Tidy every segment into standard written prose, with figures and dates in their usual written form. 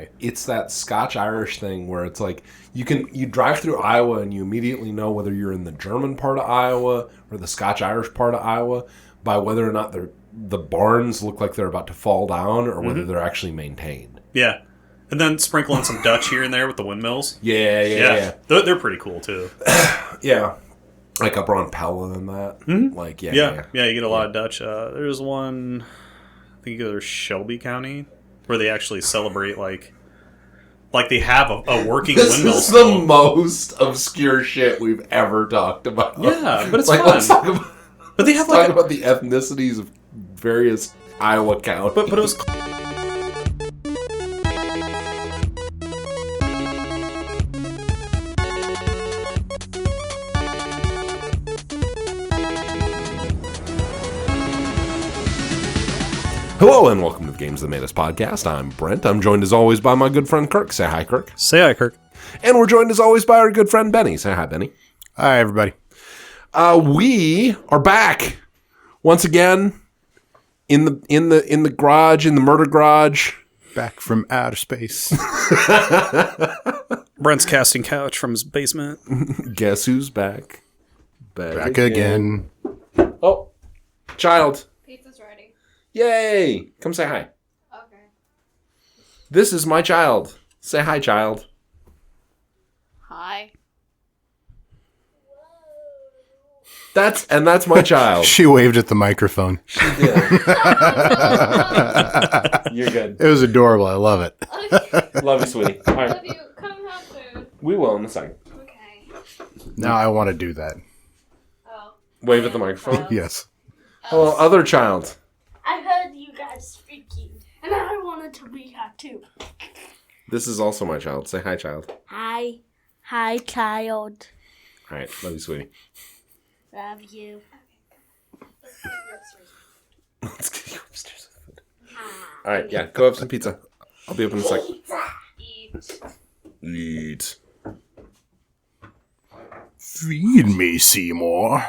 guy. It's that Scotch-Irish thing where it's like you drive through Iowa and you immediately know whether you're in the German part of Iowa or the Scotch-Irish part of Iowa by whether or not the barns look like they're about to fall down or whether they're actually maintained. Yeah. And then sprinkle in some Dutch here and there with the windmills. Yeah. They're pretty cool, too. Yeah. Like up around Pella and that. Mm-hmm. Like, Yeah, you get a lot of Dutch. There's one, I think there's Shelby County, where they actually celebrate, like they have a working windmill. This is the most obscure shit we've ever talked about. Yeah, but it's like, fun. Let's talk about, but they have talk about the ethnicities of various Iowa counties. But it was... Hello and welcome to the Games That Made Us podcast. I'm Brent. I'm joined as always by my good friend Kirk. Say hi, Kirk. Say hi, Kirk. And we're joined as always by our good friend Benny. Say hi, Benny. Hi, everybody. We are back once again in the garage, in the murder garage. Back from outer space. Brent's casting couch from his basement. Guess who's back? Back again. Oh, child. Pizza's ready. Yay! Come say hi. Okay. This is my child. Say hi, child. Hi. That's my child. She waved at the microphone. She did. You're good. It was adorable. I love it. Okay. Love you, sweetie. All right. Love you. Come have food. We will in a second. Okay. Now I want to do that. Oh. Wave at the microphone. Yes. Hello, other child. I heard you guys speaking, and I wanted to be here too. This is also my child. Say hi, child. Hi. Hi, child. All right. Love you, sweetie. Love you. Let's get you upstairs. All right. Yeah. Go have some pizza. I'll be up in a second. Eat. Feed me, Seymour.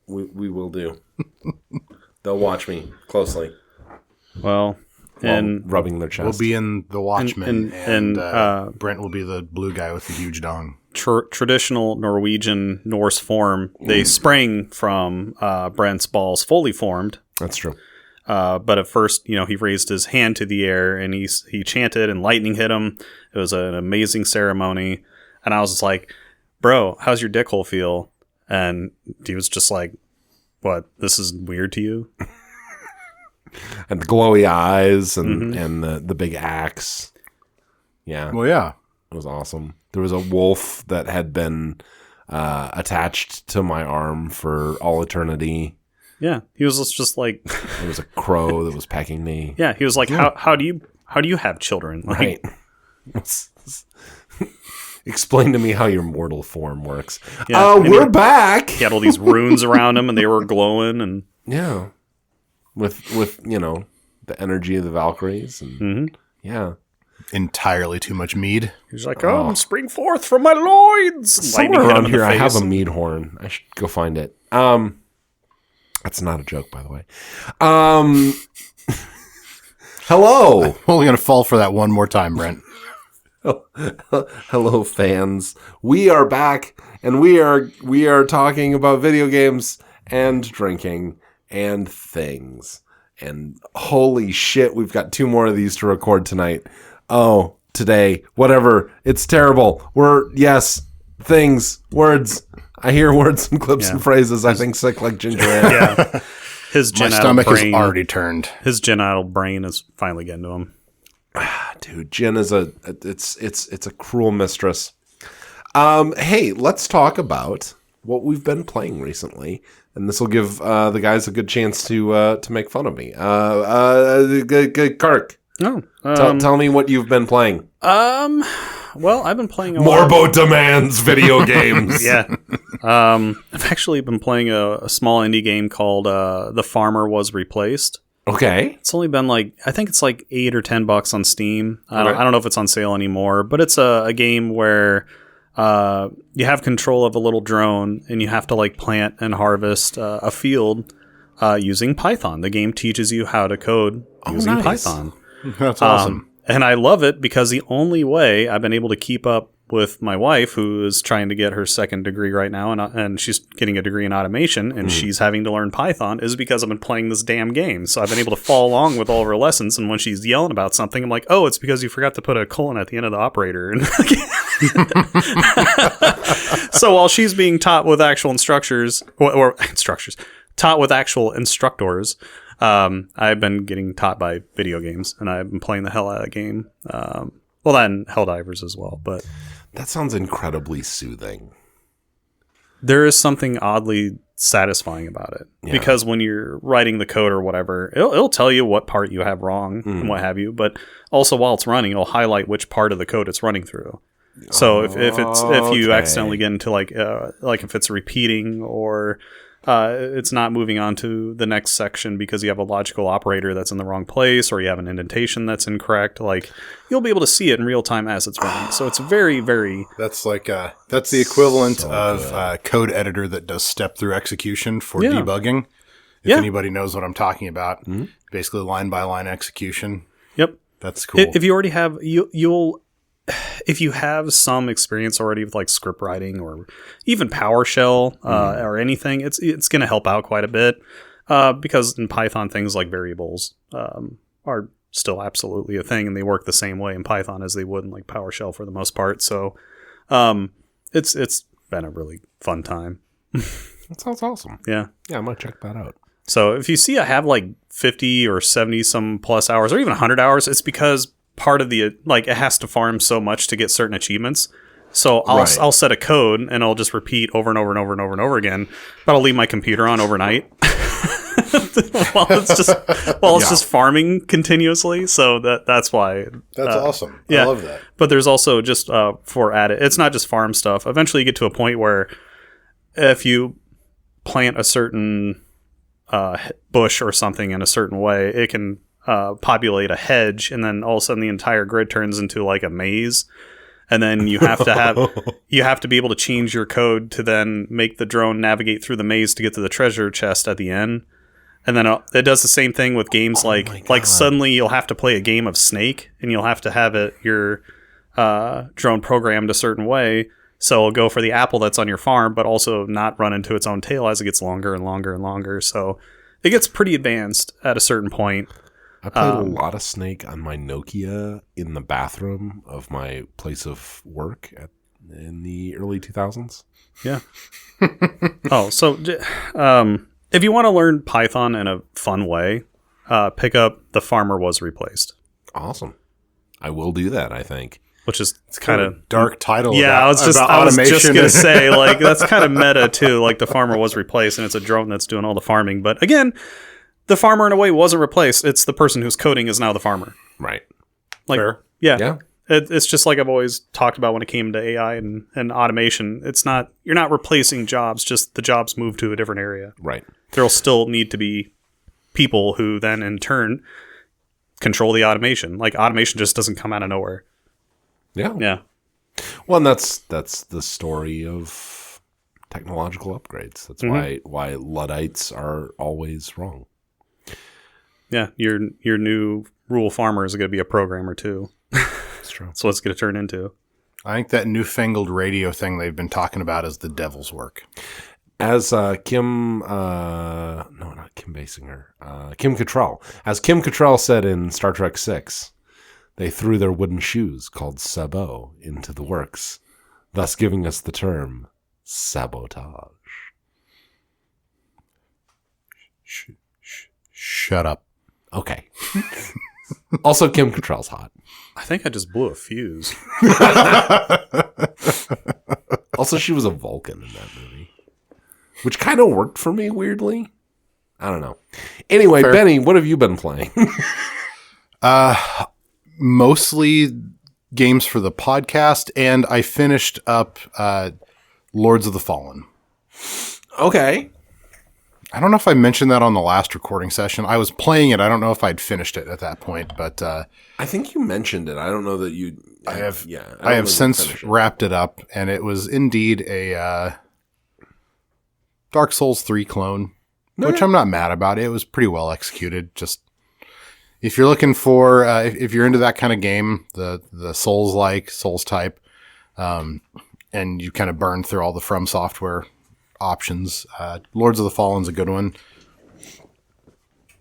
We will do. They'll watch me closely. Well, and rubbing their chest. We'll be in The Watchmen, and Brent will be the blue guy with the huge dong. Traditional Norwegian Norse form, they sprang from Brent's balls fully formed. That's true. But at first, he raised his hand to the air and he chanted and lightning hit him. It was an amazing ceremony. And I was just like, bro, how's your dick hole feel? And he was just like, what? This is weird to you? And the glowy eyes and the big axe. Yeah. Well, yeah. It was awesome. There was a wolf that had been attached to my arm for all eternity. Yeah, he was just like There was a crow that was pecking me. Yeah, he was like, how do you have children? Like, right. Explain to me how your mortal form works. Yeah, we're back. He had all these runes around him, and they were glowing, and yeah, with the energy of the Valkyries, and yeah. Entirely too much mead. He's like, spring forth from my loins. Somewhere around here, I have a mead horn. I should go find it. That's not a joke, by the way. Hello. I'm only going to fall for that one more time, Brent. Hello, fans. We are back, and we are talking about video games and drinking and things. And holy shit, we've got 2 more of these to record tonight. Oh, today, whatever. It's terrible. Things, words. I hear words and clips and phrases. I think sick like ginger ale. Yeah. My stomach is already turned. His genital brain is finally getting to him. Dude, gin is it's a cruel mistress. Hey, let's talk about what we've been playing recently, and this will give the guys a good chance to make fun of me. Kirk. Tell me what you've been playing. Well, I've been playing Morbo demands video games. Yeah. I've actually been playing a small indie game called The Farmer Was Replaced. Okay. It's only been I think it's like $8 or $10 on Steam. I don't know if it's on sale anymore, but it's a game where you have control of a little drone and you have to plant and harvest a field using Python. The game teaches you how to code using Python. That's awesome. And I love it because the only way I've been able to keep up with my wife, who is trying to get her second degree right now, and she's getting a degree in automation, and she's having to learn Python, is because I've been playing this damn game. So I've been able to follow along with all of her lessons, and when she's yelling about something, I'm like, oh, it's because you forgot to put a colon at the end of the operator. So while she's being taught with actual instructors, taught with actual instructors, I've been getting taught by video games, and I've been playing the hell out of the game. Well, then Helldivers as well, but That sounds incredibly soothing. there is something oddly satisfying about it. Yeah. Because when you're writing the code or whatever, it'll tell you what part you have wrong and what have you, but also while it's running, it'll highlight which part of the code it's running through. So if you accidentally get into like if it's repeating or it's not moving on to the next section because you have a logical operator that's in the wrong place, or you have an indentation that's incorrect, like you'll be able to see it in real time as it's running. So it's very, very... That's like that's the equivalent of code editor that does step through execution for debugging. If anybody knows what I'm talking about, basically line by line execution. Yep. That's cool. If you already have you'll if you have some experience already with like script writing or even PowerShell or anything, it's going to help out quite a bit because in Python things like variables are still absolutely a thing, and they work the same way in Python as they would in like PowerShell for the most part. So it's been a really fun time. That sounds awesome. Yeah. Yeah, I might check that out. So if you see I have like 50 or 70 some plus hours or even 100 hours, it's because part of the, like, it has to farm so much to get certain achievements. So I'll set a code and I'll just repeat over and over and over and over and over again, but I'll leave my computer on overnight while it's just farming continuously. So that's why. That's awesome. Yeah. I love that. But there's also just for added, it's not just farm stuff. Eventually you get to a point where if you plant a certain bush or something in a certain way, it can populate a hedge, and then all of a sudden the entire grid turns into like a maze, and then you have to be able to change your code to then make the drone navigate through the maze to get to the treasure chest at the end. And then it does the same thing with games like suddenly you'll have to play a game of Snake, and you'll have to have your drone programmed a certain way, so it'll go for the apple that's on your farm, but also not run into its own tail as it gets longer and longer and longer. So it gets pretty advanced at a certain point. I played a lot of Snake on my Nokia in the bathroom of my place of work in the early 2000s. Yeah. So if you want to learn Python in a fun way, pick up The Farmer Was Replaced. Awesome. I will do that, I think. Which is kind of dark title. Yeah, I was just going to say, like, that's kind of meta too. Like, the farmer was replaced, and it's a drone that's doing all the farming. But again, the farmer in a way wasn't replaced. It's the person who's coding is now the farmer. Right. Like, fair. Yeah. It's just like I've always talked about when it came to AI and automation. You're not replacing jobs, just the jobs move to a different area. Right. There'll still need to be people who then in turn control the automation. Like, automation just doesn't come out of nowhere. Yeah. Well, and that's the story of technological upgrades. That's why Luddites are always wrong. Yeah, your new rural farmer is going to be a programmer too. That's true. That's what it's going to turn into. I think that newfangled radio thing they've been talking about is the devil's work. As Kim Basinger, Kim Cattrall. As Kim Cattrall said in Star Trek VI, they threw their wooden shoes called sabot into the works, thus giving us the term sabotage. Shut up. Okay. Also, Kim Cattrall's hot. I think I just blew a fuse. Also, she was a Vulcan in that movie, which kind of worked for me, weirdly. I don't know. Anyway, fair. Benny, what have you been playing? Mostly games for the podcast, and I finished up Lords of the Fallen. Okay. I don't know if I mentioned that on the last recording session. I was playing it. I don't know if I'd finished it at that point, but I think you mentioned it. I don't know that you. I have since wrapped it up, and it was indeed a Dark Souls 3 clone, which I'm not mad about. It was pretty well executed. Just if you're looking for, if you're into that kind of game, the Souls type, and you kind of burn through all the From Software options, Lords of the Fallen's a good one.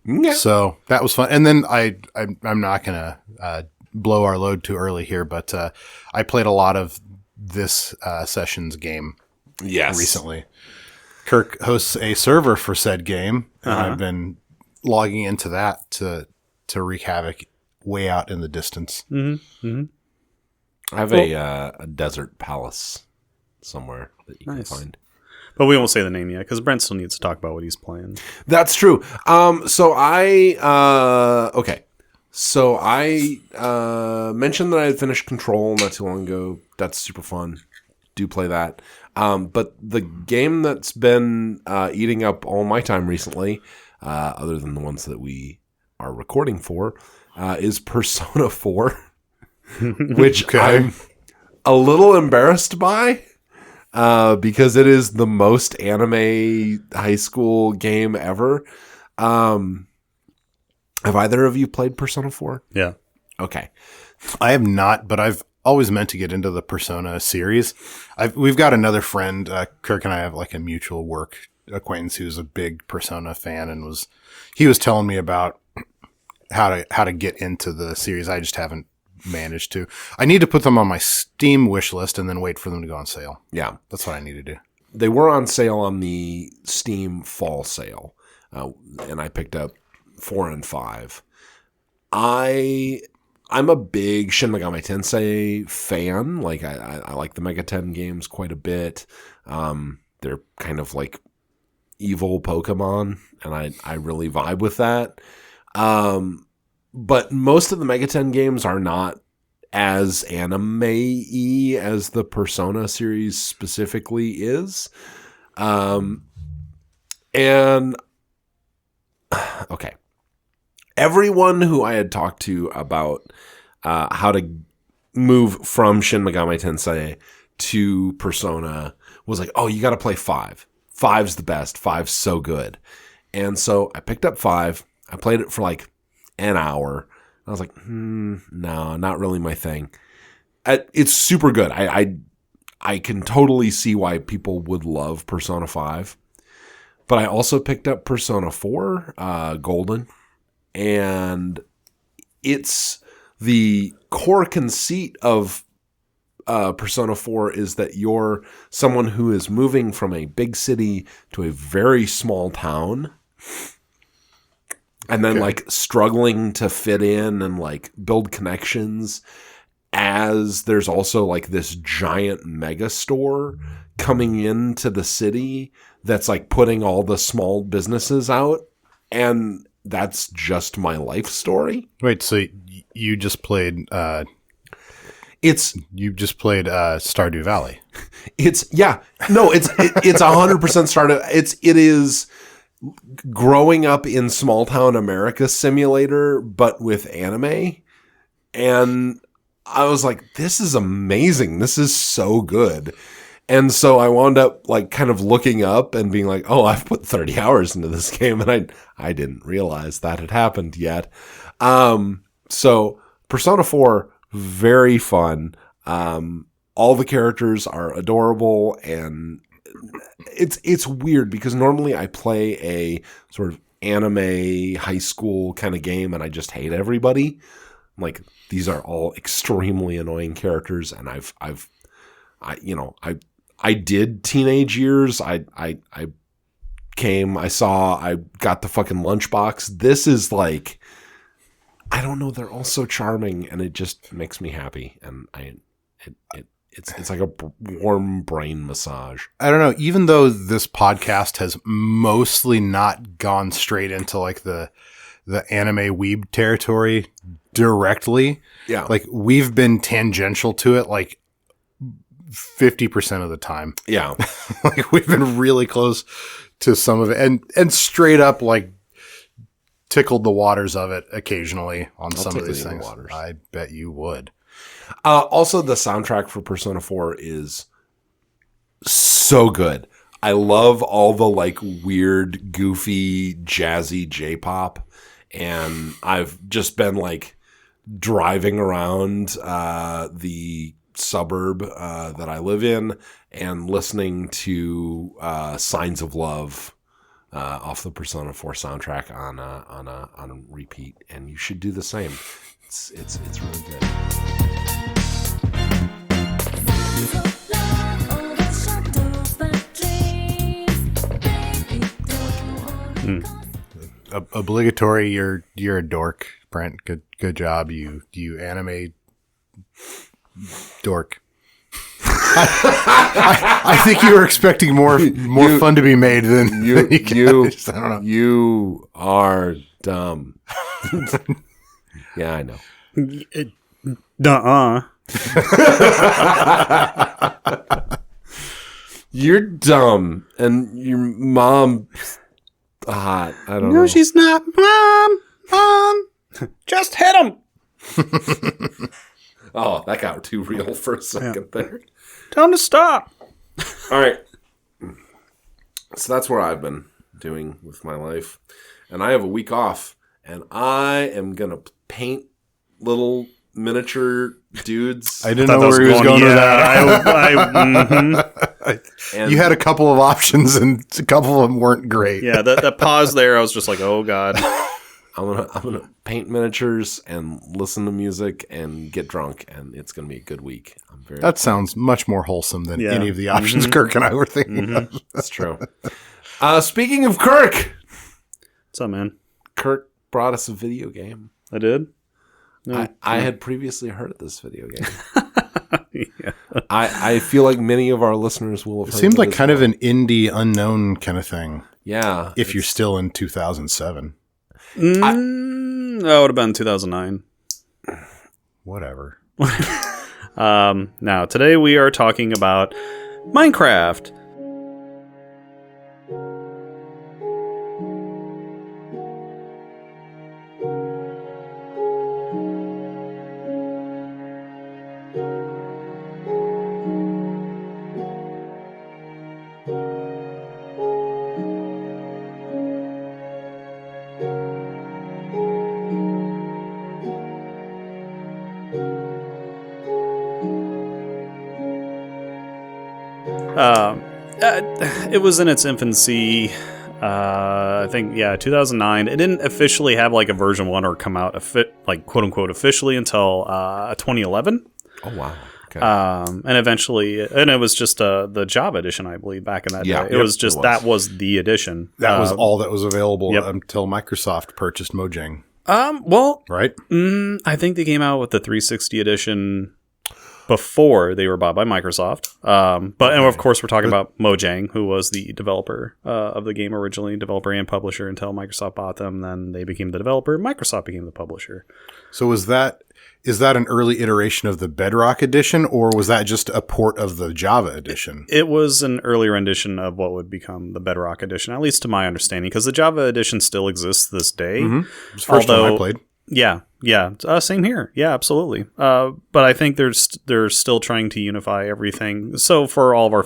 Yeah. So that was fun. And then I'm not going to blow our load too early here, but I played a lot of this session's game recently. Kirk hosts a server for said game, and I've been logging into that to wreak havoc way out in the distance. Mm-hmm. Mm-hmm. I have a desert palace somewhere that you can find. But we won't say the name yet because Brent still needs to talk about what he's playing. That's true. So I mentioned that I had finished Control not too long ago. That's super fun. Do play that. But the game that's been eating up all my time recently, other than the ones that we are recording for, is Persona 4, which I'm a little embarrassed by. Because it is the most anime high school game ever. Have either of you played Persona 4? Yeah. Okay. I have not, but I've always meant to get into the Persona series. We've got another friend, Kirk and I have like a mutual work acquaintance who's a big Persona fan, and he was telling me about how to get into the series. I just haven't managed to. I need to put them on my Steam wish list and then wait for them to go on sale. Yeah. That's what I need to do. They were on sale on the Steam fall sale, and I picked up 4 and 5. I'm a big Shin Megami Tensei fan. Like I like the Mega 10 games quite a bit. They're kind of like evil Pokemon, and I really vibe with that. But most of the Mega 10 games are not as anime-y as the Persona series specifically is. And okay. Everyone who I had talked to about how to move from Shin Megami Tensei to Persona was like, oh, you got to play 5. 5's the best. 5's so good. And so I picked up 5. I played it for like an hour. I was like, no, not really my thing. It's super good. I can totally see why people would love Persona 5. But I also picked up Persona 4 Golden. And it's the core conceit of Persona 4 is that you're someone who is moving from a big city to a very small town. And then like struggling to fit in and like build connections, as there's also like this giant mega store coming into the city that's like putting all the small businesses out. And that's just my life story. Wait, so you just played Stardew Valley. It's 100% Stardew. It is growing up in small town America simulator, but with anime. And I was like, this is amazing. This is so good. And so I wound up like kind of looking up and being like, oh, I've put 30 hours into this game. And I didn't realize that had happened yet. So Persona 4, very fun. All the characters are adorable, and it's weird because normally I play a sort of anime high school kind of game and I just hate everybody. Like, these are all extremely annoying characters, and I did teenage years. I got the fucking lunchbox. This is like, I don't know, they're all so charming, and it just makes me happy, and it's like a warm brain massage. I don't know, even though this podcast has mostly not gone straight into like the anime weeb territory directly. Yeah. Like, we've been tangential to it like 50% of the time. Yeah. Like, we've been really close to some of it, and straight up like tickled the waters of it occasionally on some of these things. I bet you would. Also, the soundtrack for Persona 4 is so good. I love all the like weird, goofy, jazzy J-pop, and I've just been like driving around the suburb that I live in and listening to Signs of Love off the Persona 4 soundtrack on repeat, and you should do the same. It's really good. Obligatory. You're a dork, Brent. Good job. You anime dork. I think you were expecting more fun to be made than you. I don't know. You are dumb. Yeah, I know. Duh. You're dumb, and your mom hot. I don't know. No, she's not. Mom, just hit him. Oh, that got too real for a second there. Tell him to stop. All right. So that's where I've been doing with my life. And I have a week off, and I am going to paint little miniature dudes. I didn't know where he was going with that. And you had a couple of options, and a couple of them weren't great. Yeah, that pause there, I was just like, oh, God. I'm gonna paint miniatures and listen to music and get drunk, and it's gonna be a good week. That sounds much more wholesome than any of the options Kirk and I were thinking of. That's true. Speaking of Kirk, What's up, man? Kirk brought us a video game. I did? No. I had previously heard of this video game. Yeah. I feel like many of our listeners will have heard It seemed of like this kind of one. an indie unknown kind of thing. Yeah. If you're still in 2007. That would have been 2009. Whatever. Now, today we are talking about Minecraft. It was in its infancy. I think 2009. It didn't officially have like a version 1 or come out like quote unquote officially until 2011. Oh wow. Okay. And eventually, and it was just the Java edition, I believe, back in that day. It was just that was the edition. That was all that was available Yep. until Microsoft purchased Mojang. Well, Right? I think they came out with the 360 edition before they were bought by Microsoft. And of course, we're talking about Mojang, who was the developer of the game originally, developer and publisher until Microsoft bought them. Then they became the developer. Microsoft became the publisher. So is that an early iteration of the Bedrock edition, or was that just a port of the Java edition? It was an earlier rendition of what would become the Bedrock edition, at least to my understanding, because the Java edition still exists this day. Mm-hmm. It was the first time I played. Yeah. Same here. Yeah, absolutely. But I think they're still trying to unify everything. So for all of our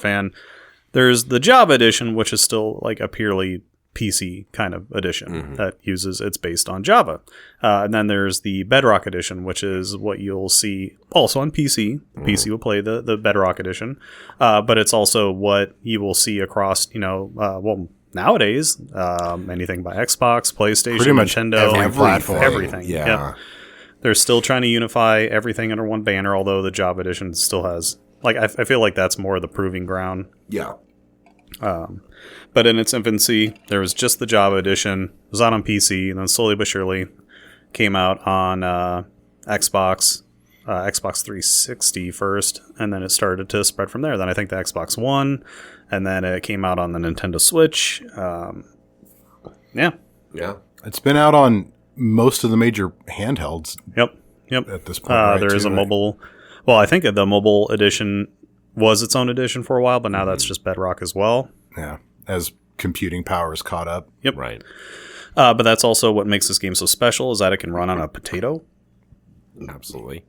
there's the Java edition, which is still like a purely PC kind of edition that it's based on Java. And then there's the Bedrock edition, which is what you'll see also on PC. PC will play the Bedrock edition. But it's also what you will see across, nowadays, anything by Xbox, PlayStation, Pretty much Nintendo, every platform. everything. Yeah. Yep. They're still trying to unify everything under one banner, although the Java edition still has, I feel like that's more the proving ground. Yeah. But in its infancy, there was just the Java edition. It was out on PC, and then slowly but surely came out on Xbox 360 first, and then it started to spread from there. Then I think the Xbox One, and then it came out on the Nintendo Switch. Yeah. It's been out on most of the major handhelds Yep. at this point. Right, there is a right? mobile. Well, I think the mobile edition was its own edition for a while, but now that's just Bedrock as well. Yeah, as computing power is caught up. Yep. Right. But that's also what makes this game so special, is that it can run on a potato. Absolutely.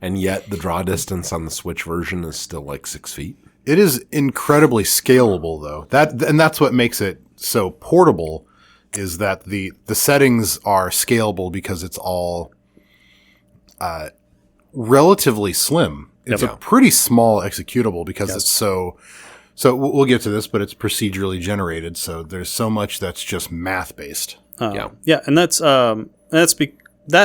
And yet the draw distance on the Switch version is still like 6 feet. It is incredibly scalable, though. That's what makes it so portable. is that the settings are scalable because it's all relatively slim. It's a pretty small executable because it's so we'll get to this, but it's procedurally generated. So there's so much that's just math based. Yeah, and that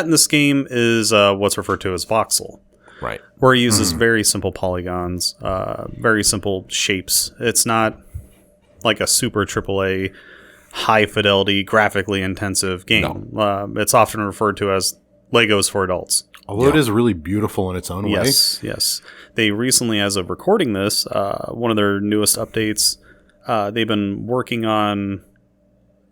in this game is what's referred to as voxel, Right. where it uses very simple polygons, very simple shapes. It's not like a super AAA, high fidelity, graphically intensive game. No. It's often referred to as Legos for adults. Although it is really beautiful in its own way. Yes. They recently, as of recording this, one of their newest updates, they've been working on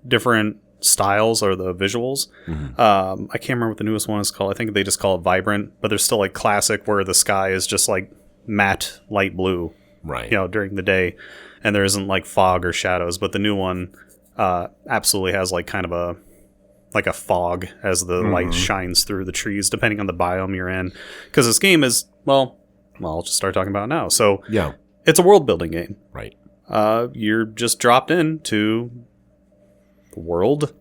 different styles or the visuals. I can't remember what the newest one is called. I think they just call it Vibrant, but there's still like classic where the sky is just like matte light blue, Right. during the day, and there isn't like fog or shadows. But the new one absolutely has like kind of a fog as the light shines through the trees, depending on the biome you're in. Because this game is, well, I'll just start talking about it now. So Yeah. it's a world building game. Right. You're just dropped into the world.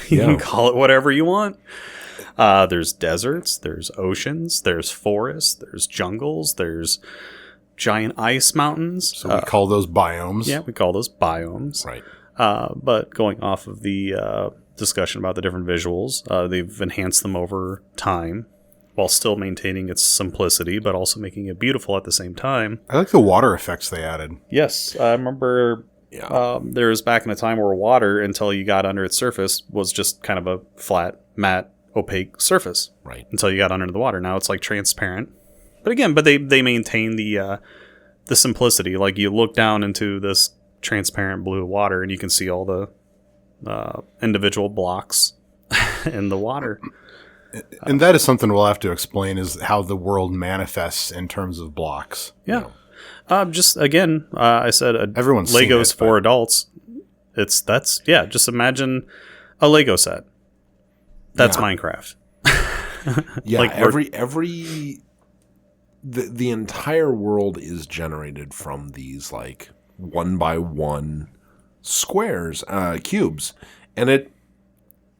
You Yeah. can call it whatever you want. There's deserts, there's oceans, there's forests, there's jungles, there's giant ice mountains. So we call those biomes. Yeah, we call those biomes. Right. But going off of the discussion about the different visuals, they've enhanced them over time while still maintaining its simplicity, but also making it beautiful at the same time. I like the water effects they added. Yes, I remember there was back in a time where water, until you got under its surface, was just kind of a flat, matte, opaque surface. Right. Until you got under the water. Now it's like transparent. But again, they maintain the simplicity. Like you look down into this transparent blue water and you can see all the individual blocks in the water. And that is something we'll have to explain, is how the world manifests in terms of blocks. Yeah. Just again, I said Everyone's seen Legos it, for but- adults. Just imagine a Lego set. That's Yeah. Minecraft. Yeah. Like, The entire world is generated from these like 1x1 squares, cubes, and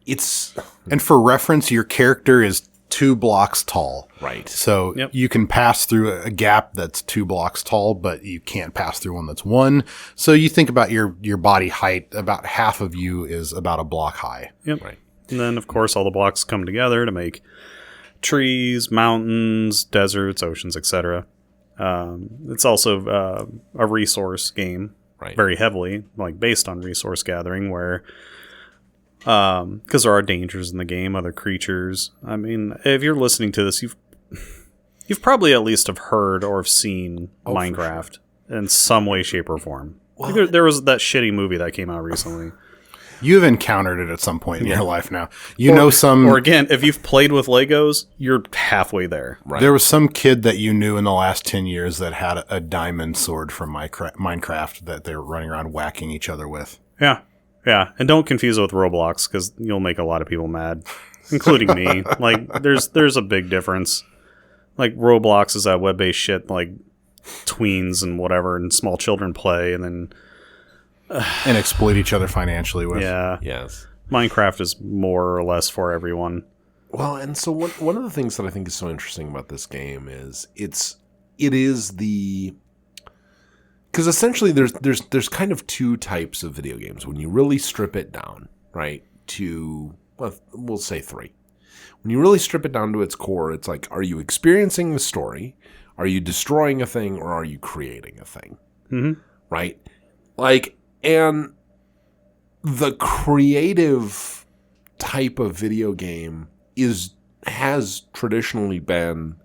it's And for reference, your character is 2 blocks tall. right. So you can pass through a gap that's 2 blocks tall, but you can't pass through one that's 1. So you think about your body height, about half of you is about a block high. Yep. Right. And then, of course, all the blocks come together to make trees, mountains, deserts, oceans, etc. It's also a resource game, Right. very heavily, like based on resource gathering, where because there are dangers in the game, other creatures. I mean, if you're listening to this, you've probably at least have heard or have seen Minecraft in some way, shape, or form. Like there was that shitty movie that came out recently. You've encountered it at some point in your life now. You know some... Or again, if you've played with Legos, you're halfway there. Right. There was some kid that you knew in the last 10 years that had a diamond sword from Minecraft that they were running around whacking each other with. Yeah. Yeah. And don't confuse it with Roblox, because you'll make a lot of people mad, including me. Like, there's a big difference. Like, Roblox is that web-based shit, like, tweens and whatever, and small children play, and then... And exploit each other financially with. Yeah. Yes. Minecraft is more or less for everyone. Well, and so one of the things that I think is so interesting about this game is it is the, because essentially there's kind of 2 types of video games when you really strip it down, right? To, well, we'll say 3. When you really strip it down to its core, it's like, are you experiencing the story? Are you destroying a thing, or are you creating a thing? Mm-hmm. Right? Like, and the creative type of video game has traditionally been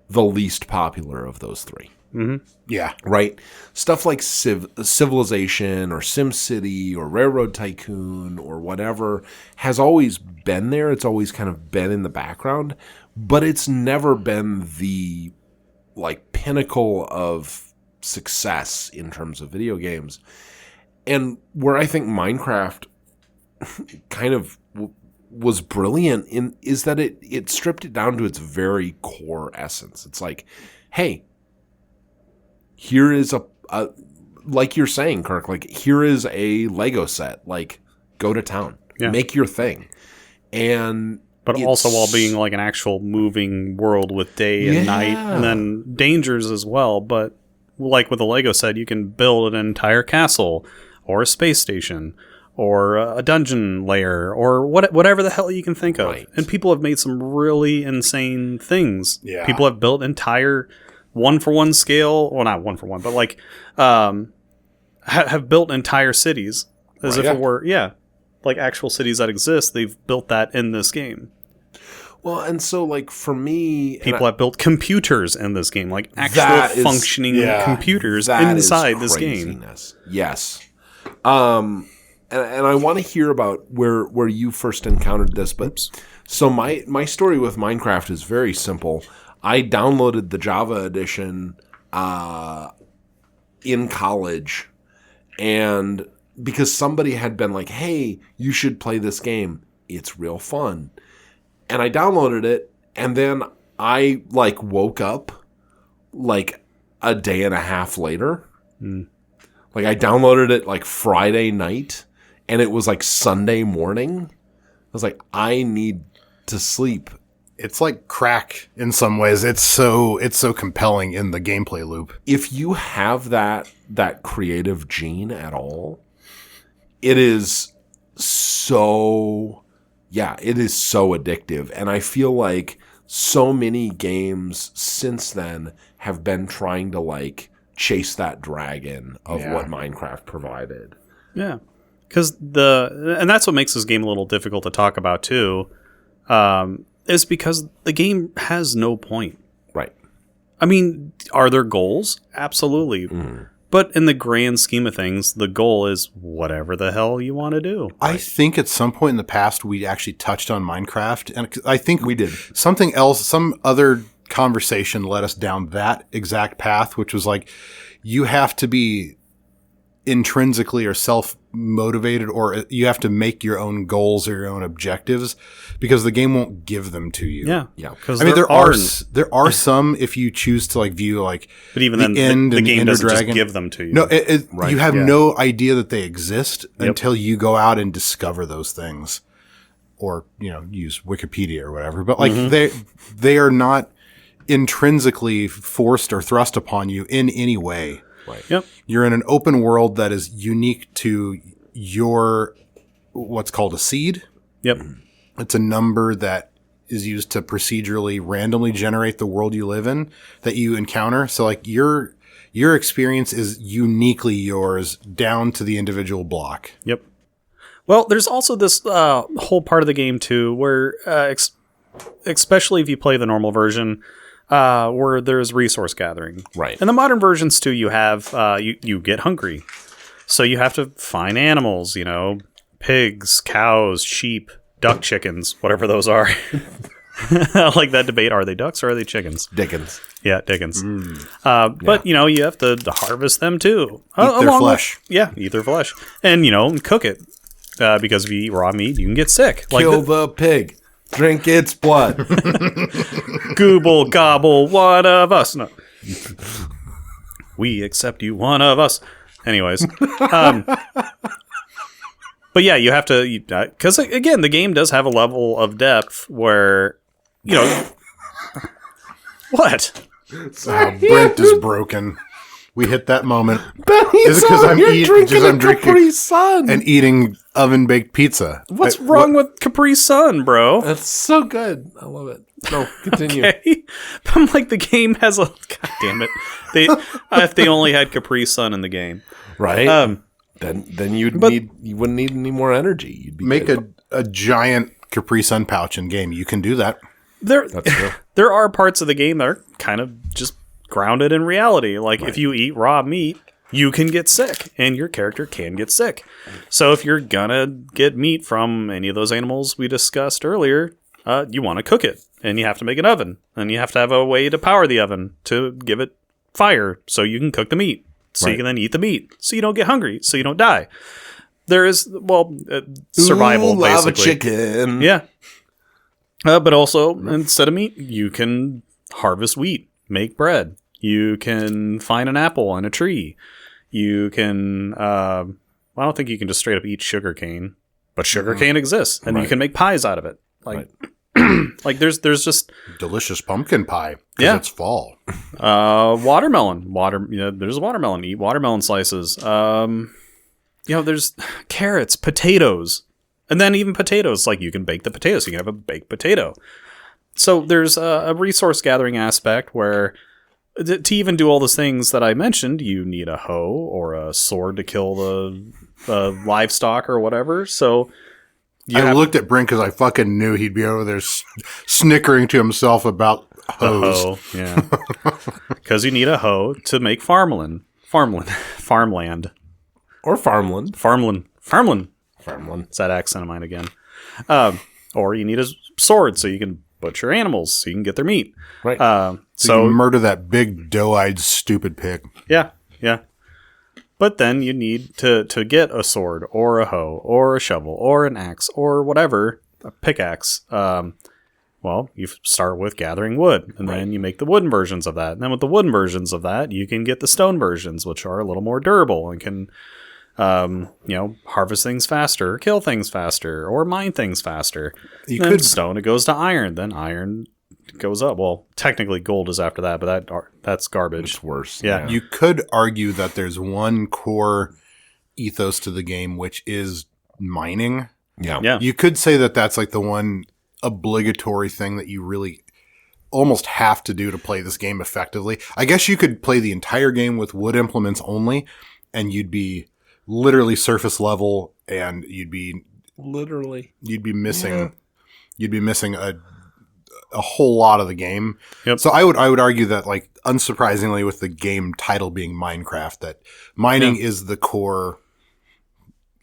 the least popular of those 3. Mm-hmm. Yeah. Right? Stuff like Civilization or SimCity or Railroad Tycoon or whatever has always been there. It's always kind of been in the background, but it's never been the like pinnacle of success in terms of video games. And where I think Minecraft kind of was brilliant in is that it stripped it down to its very core essence. It's like, hey, here is a like you're saying, Kirk, like here is a Lego set. Like, go to town. Yeah. Make your thing. And But it's- also while being like an actual moving world with day and night, Yeah. and then dangers as well. But like with the Lego set, you can build an entire castle or a space station or a dungeon layer or whatever the hell you can think of. Right. And people have made some really insane things. Yeah. People have built entire one-for-one scale, well, not one-for-one, but like have built entire cities as if Right. it were, like actual cities that exist. They've built that in this game. well, and so like for me, and People have built computers in this game, like That actual is- functioning yeah, computers that is inside this game. craziness. Yes. And I want to hear about where you first encountered this. But so my story with Minecraft is very simple. I downloaded the Java edition in college, and because somebody had been like, "Hey, you should play this game. It's real fun." And I downloaded it, and then I like woke up like a day and a half later. Like I downloaded it like Friday night, and it was like Sunday morning. I was like, I need to sleep. It's like crack in some ways. It's so compelling in the gameplay loop. If you have that creative gene at all, it is so addictive. And I feel like so many games since then have been trying to like chase that dragon of Yeah. what Minecraft provided. Yeah, because and that's what makes this game a little difficult to talk about too, is because the game has no point. Right. I mean, are there goals? Absolutely. But in the grand scheme of things, the goal is whatever the hell you want to do. I think at some point in the past we actually touched on Minecraft, and I think We did. something else, some other conversation led us down that exact path, which was like you have to be intrinsically or self-motivated, or you have to make your own goals or your own objectives because the game won't give them to you. Yeah, Yeah. Because I mean, there are some if you choose to like view like but even the then, end the and game Ender doesn't Dragon. just give them to you. No, Right, you have yeah. no idea that they exist until you go out and discover those things, or use Wikipedia or whatever. But like they are not intrinsically forced or thrust upon you in any way. Yep. You're in an open world that is unique to your what's called a seed. Yep. It's a number that is used to procedurally randomly generate the world you live in that you encounter. So like your experience is uniquely yours down to the individual block. Yep. Well, there's also this whole part of the game too, where especially if you play the normal version, where there's resource gathering. Right. In the modern versions too, you have you get hungry, so you have to find animals. Pigs, cows, sheep, duck, chickens, whatever those are. I like that debate. Are they ducks or are they chickens? Dickens. Yeah, Dickens. But you have to harvest them too. Eat their flesh. Eat their flesh, and cook it because if you eat raw meat, you can get sick. Like Kill the pig. Drink its blood. Gooble gobble, one of us. No, we accept you, one of us. Anyways, but yeah, you have to because again, the game does have a level of depth where what. Brent is broken. We hit that moment. Is it 'cause I'm drinking I'm a drinking Capri Sun? and eating oven baked pizza. What's wrong with Capri Sun, bro? That's so good. I love it. No, continue. Okay. I'm like, the game has a... God damn it. If they only had Capri Sun in the game. Right? Then you wouldn't need any more energy. You'd be Make good. a giant Capri Sun pouch in game. You can do that. There, That's true. there are parts of the game that are kind of just grounded in reality. Like, if you eat raw meat, you can get sick, and your character can get sick. So if you're gonna get meat from any of those animals we discussed earlier, you want to cook it, and you have to make an oven, and you have to have a way to power the oven to give it fire so you can cook the meat, so you can then eat the meat, so you don't get hungry, so you don't die. There is, survival, Ooh, lava basically. chicken. Yeah. But also, instead of meat, you can harvest wheat, make bread. You can find an apple on a tree. You can, I don't think you can just straight up eat sugar cane. but sugarcane exists, and you Right. can make pies out of it. Like, like there's just Delicious pumpkin pie. 'Cause Yeah. it's fall. watermelon. There's watermelon. Eat watermelon slices. There's carrots, potatoes, and then even potatoes. Like you can bake the potatoes. You can have a baked potato. So there's a resource gathering aspect where to even do all those things that I mentioned, you need a hoe or a sword to kill the livestock or whatever. So I looked at Brent because I fucking knew he'd be over there snickering to himself about hoes. hoe, yeah, because you need a hoe to make farmland, farmland. Or farmland. It's that accent of mine again. Or you need a sword so you can butcher animals so you can get their meat. Right. So you murder that big doe-eyed stupid pig. Yeah. But then you need to get a sword or a hoe or a shovel or an axe or whatever, a pickaxe. Well, you start with gathering wood, and then you make the wooden versions of that. And then with the wooden versions of that, you can get the stone versions, which are a little more durable and can, harvest things faster, kill things faster, or mine things faster. Stone, it goes to iron. Then iron goes up. Well, technically gold is after that, but that's garbage. It's worse. Yeah. You could argue that there's one core ethos to the game, which is mining. Yeah. You could say that that's like the one obligatory thing that you really almost have to do to play this game effectively. I guess you could play the entire game with wood implements only, and you'd be literally surface level, and you'd be missing a whole lot of the game. Yep. So I would argue that, like, unsurprisingly, with the game title being Minecraft, that mining is the core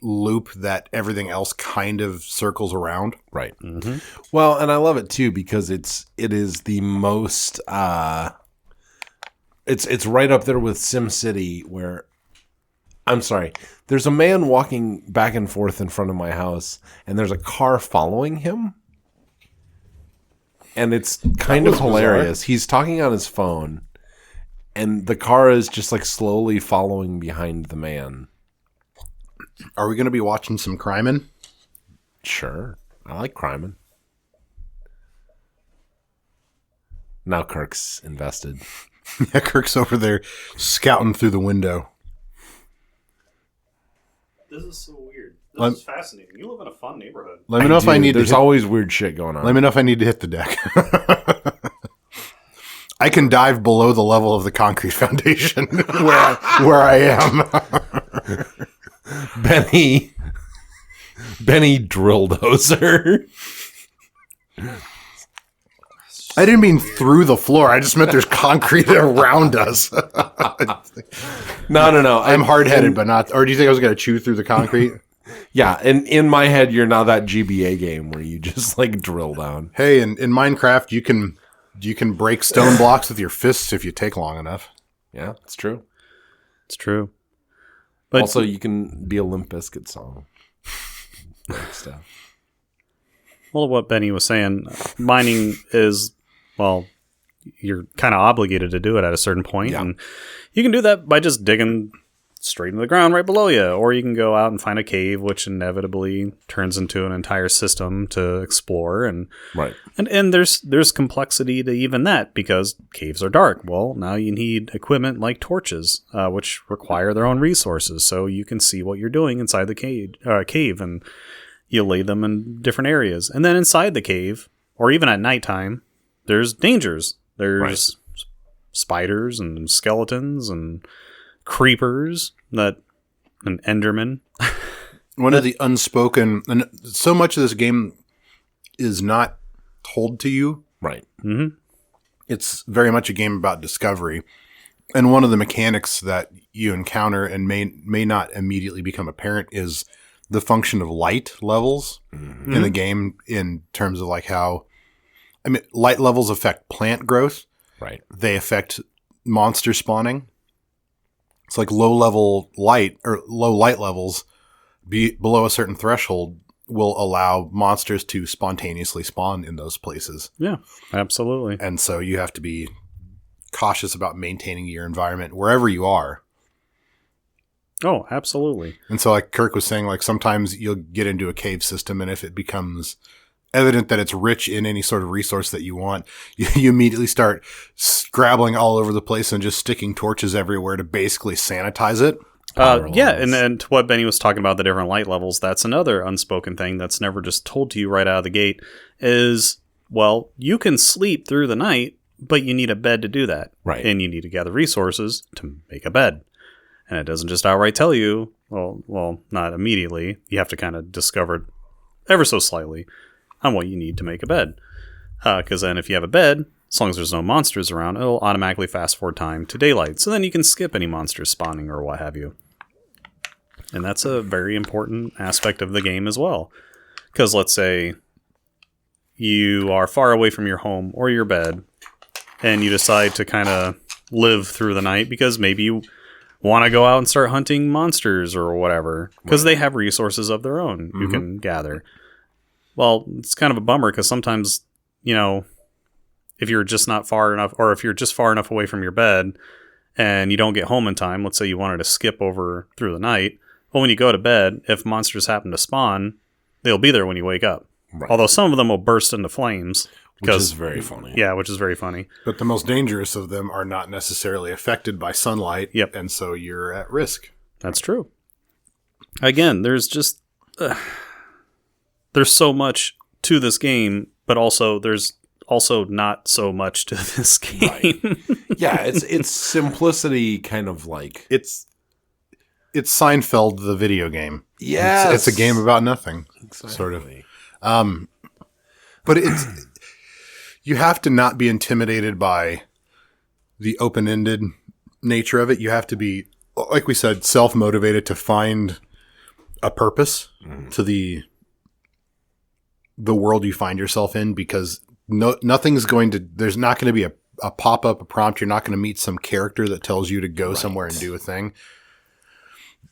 loop that everything else kind of circles around. Right. Mm-hmm. Well, and I love it too because it is the most it's right up there with SimCity where there's a man walking back and forth in front of my house and there's a car following him. And it's kind of hilarious. Bizarre. He's talking on his phone and the car is just like slowly following behind the man. Are we going to be watching some crimin'? Sure. I like crimin'. Now Kirk's invested. Yeah, Kirk's over there scouting through the window. This is so weird. This is fascinating. You live in a fun neighborhood. Let me know if I need There's always weird shit going on. Let me know if I need to hit the deck. I can dive below the level of the concrete foundation where I am. Benny Drilldozer. I didn't mean through the floor. I just meant there's concrete around us. No. I'm hard-headed, but not. Or do you think I was going to chew through the concrete? Yeah, and in my head, you're now that GBA game where you just like drill down. Hey, in Minecraft, you can break stone blocks with your fists if you take long enough. Yeah, it's true. It's true. But Also, you can be a Limp Bizkit song. Like stuff. well, what Benny was saying, mining is, well, you're kind of obligated to do it at a certain point, Yeah. and you can do that by just digging straight into the ground right below you, or you can go out and find a cave, which inevitably turns into an entire system to explore, and Right. and there's complexity to even that because caves are dark. Well, now you need equipment like torches, which require their own resources, so you can see what you're doing inside the cave, and you lay them in different areas, and then inside the cave, or even at nighttime, there's dangers. There's spiders and skeletons and creepers and enderman. One of the unspoken, and so much of this game is not told to you. Right. Mm-hmm. It's very much a game about discovery. And one of the mechanics that you encounter and may not immediately become apparent is the function of light levels in the game, in terms of like how, I mean, light levels affect plant growth. Right. They affect monster spawning. It's like low light levels below a certain threshold will allow monsters to spontaneously spawn in those places. Yeah, absolutely. And so you have to be cautious about maintaining your environment wherever you are. Oh, absolutely. And so like Kirk was saying, like sometimes you'll get into a cave system, and if it becomes evident that it's rich in any sort of resource that you want, you immediately start scrabbling all over the place and just sticking torches everywhere to basically sanitize it. Yeah, and to what Benny was talking about, the different light levels, that's another unspoken thing that's never just told to you right out of the gate is, well, you can sleep through the night, but you need a bed to do that. Right. And you need to gather resources to make a bed. And it doesn't just outright tell you, well, not immediately. You have to kind of discover it ever so slightly on what you need to make a bed. Because then if you have a bed, as long as there's no monsters around, it'll automatically fast forward time to daylight. So then you can skip any monsters spawning or what have you. And that's a very important aspect of the game as well. Because let's say you are far away from your home or your bed, and you decide to kind of live through the night because maybe you want to go out and start hunting monsters or whatever, because they have resources of their own you can gather. Well, it's kind of a bummer because sometimes, if you're just not far enough, or if you're just far enough away from your bed and you don't get home in time, let's say you wanted to skip over through the night, well, when you go to bed, if monsters happen to spawn, they'll be there when you wake up. Right. Although some of them will burst into flames. Which is very funny. Yeah, which is very funny. But the most dangerous of them are not necessarily affected by sunlight. Yep. And so you're at risk. That's true. Again, there's just... there's so much to this game, but also there's also not so much to this game. Right. Yeah, it's simplicity kind of like... It's Seinfeld, the video game. Yes. It's a game about nothing, sort of. But it's... You have to not be intimidated by the open-ended nature of it. You have to be, like we said, self-motivated to find a purpose to the world you find yourself in, because nothing's going to, there's not going to be a pop-up, a prompt. You're not going to meet some character that tells you to go somewhere and do a thing.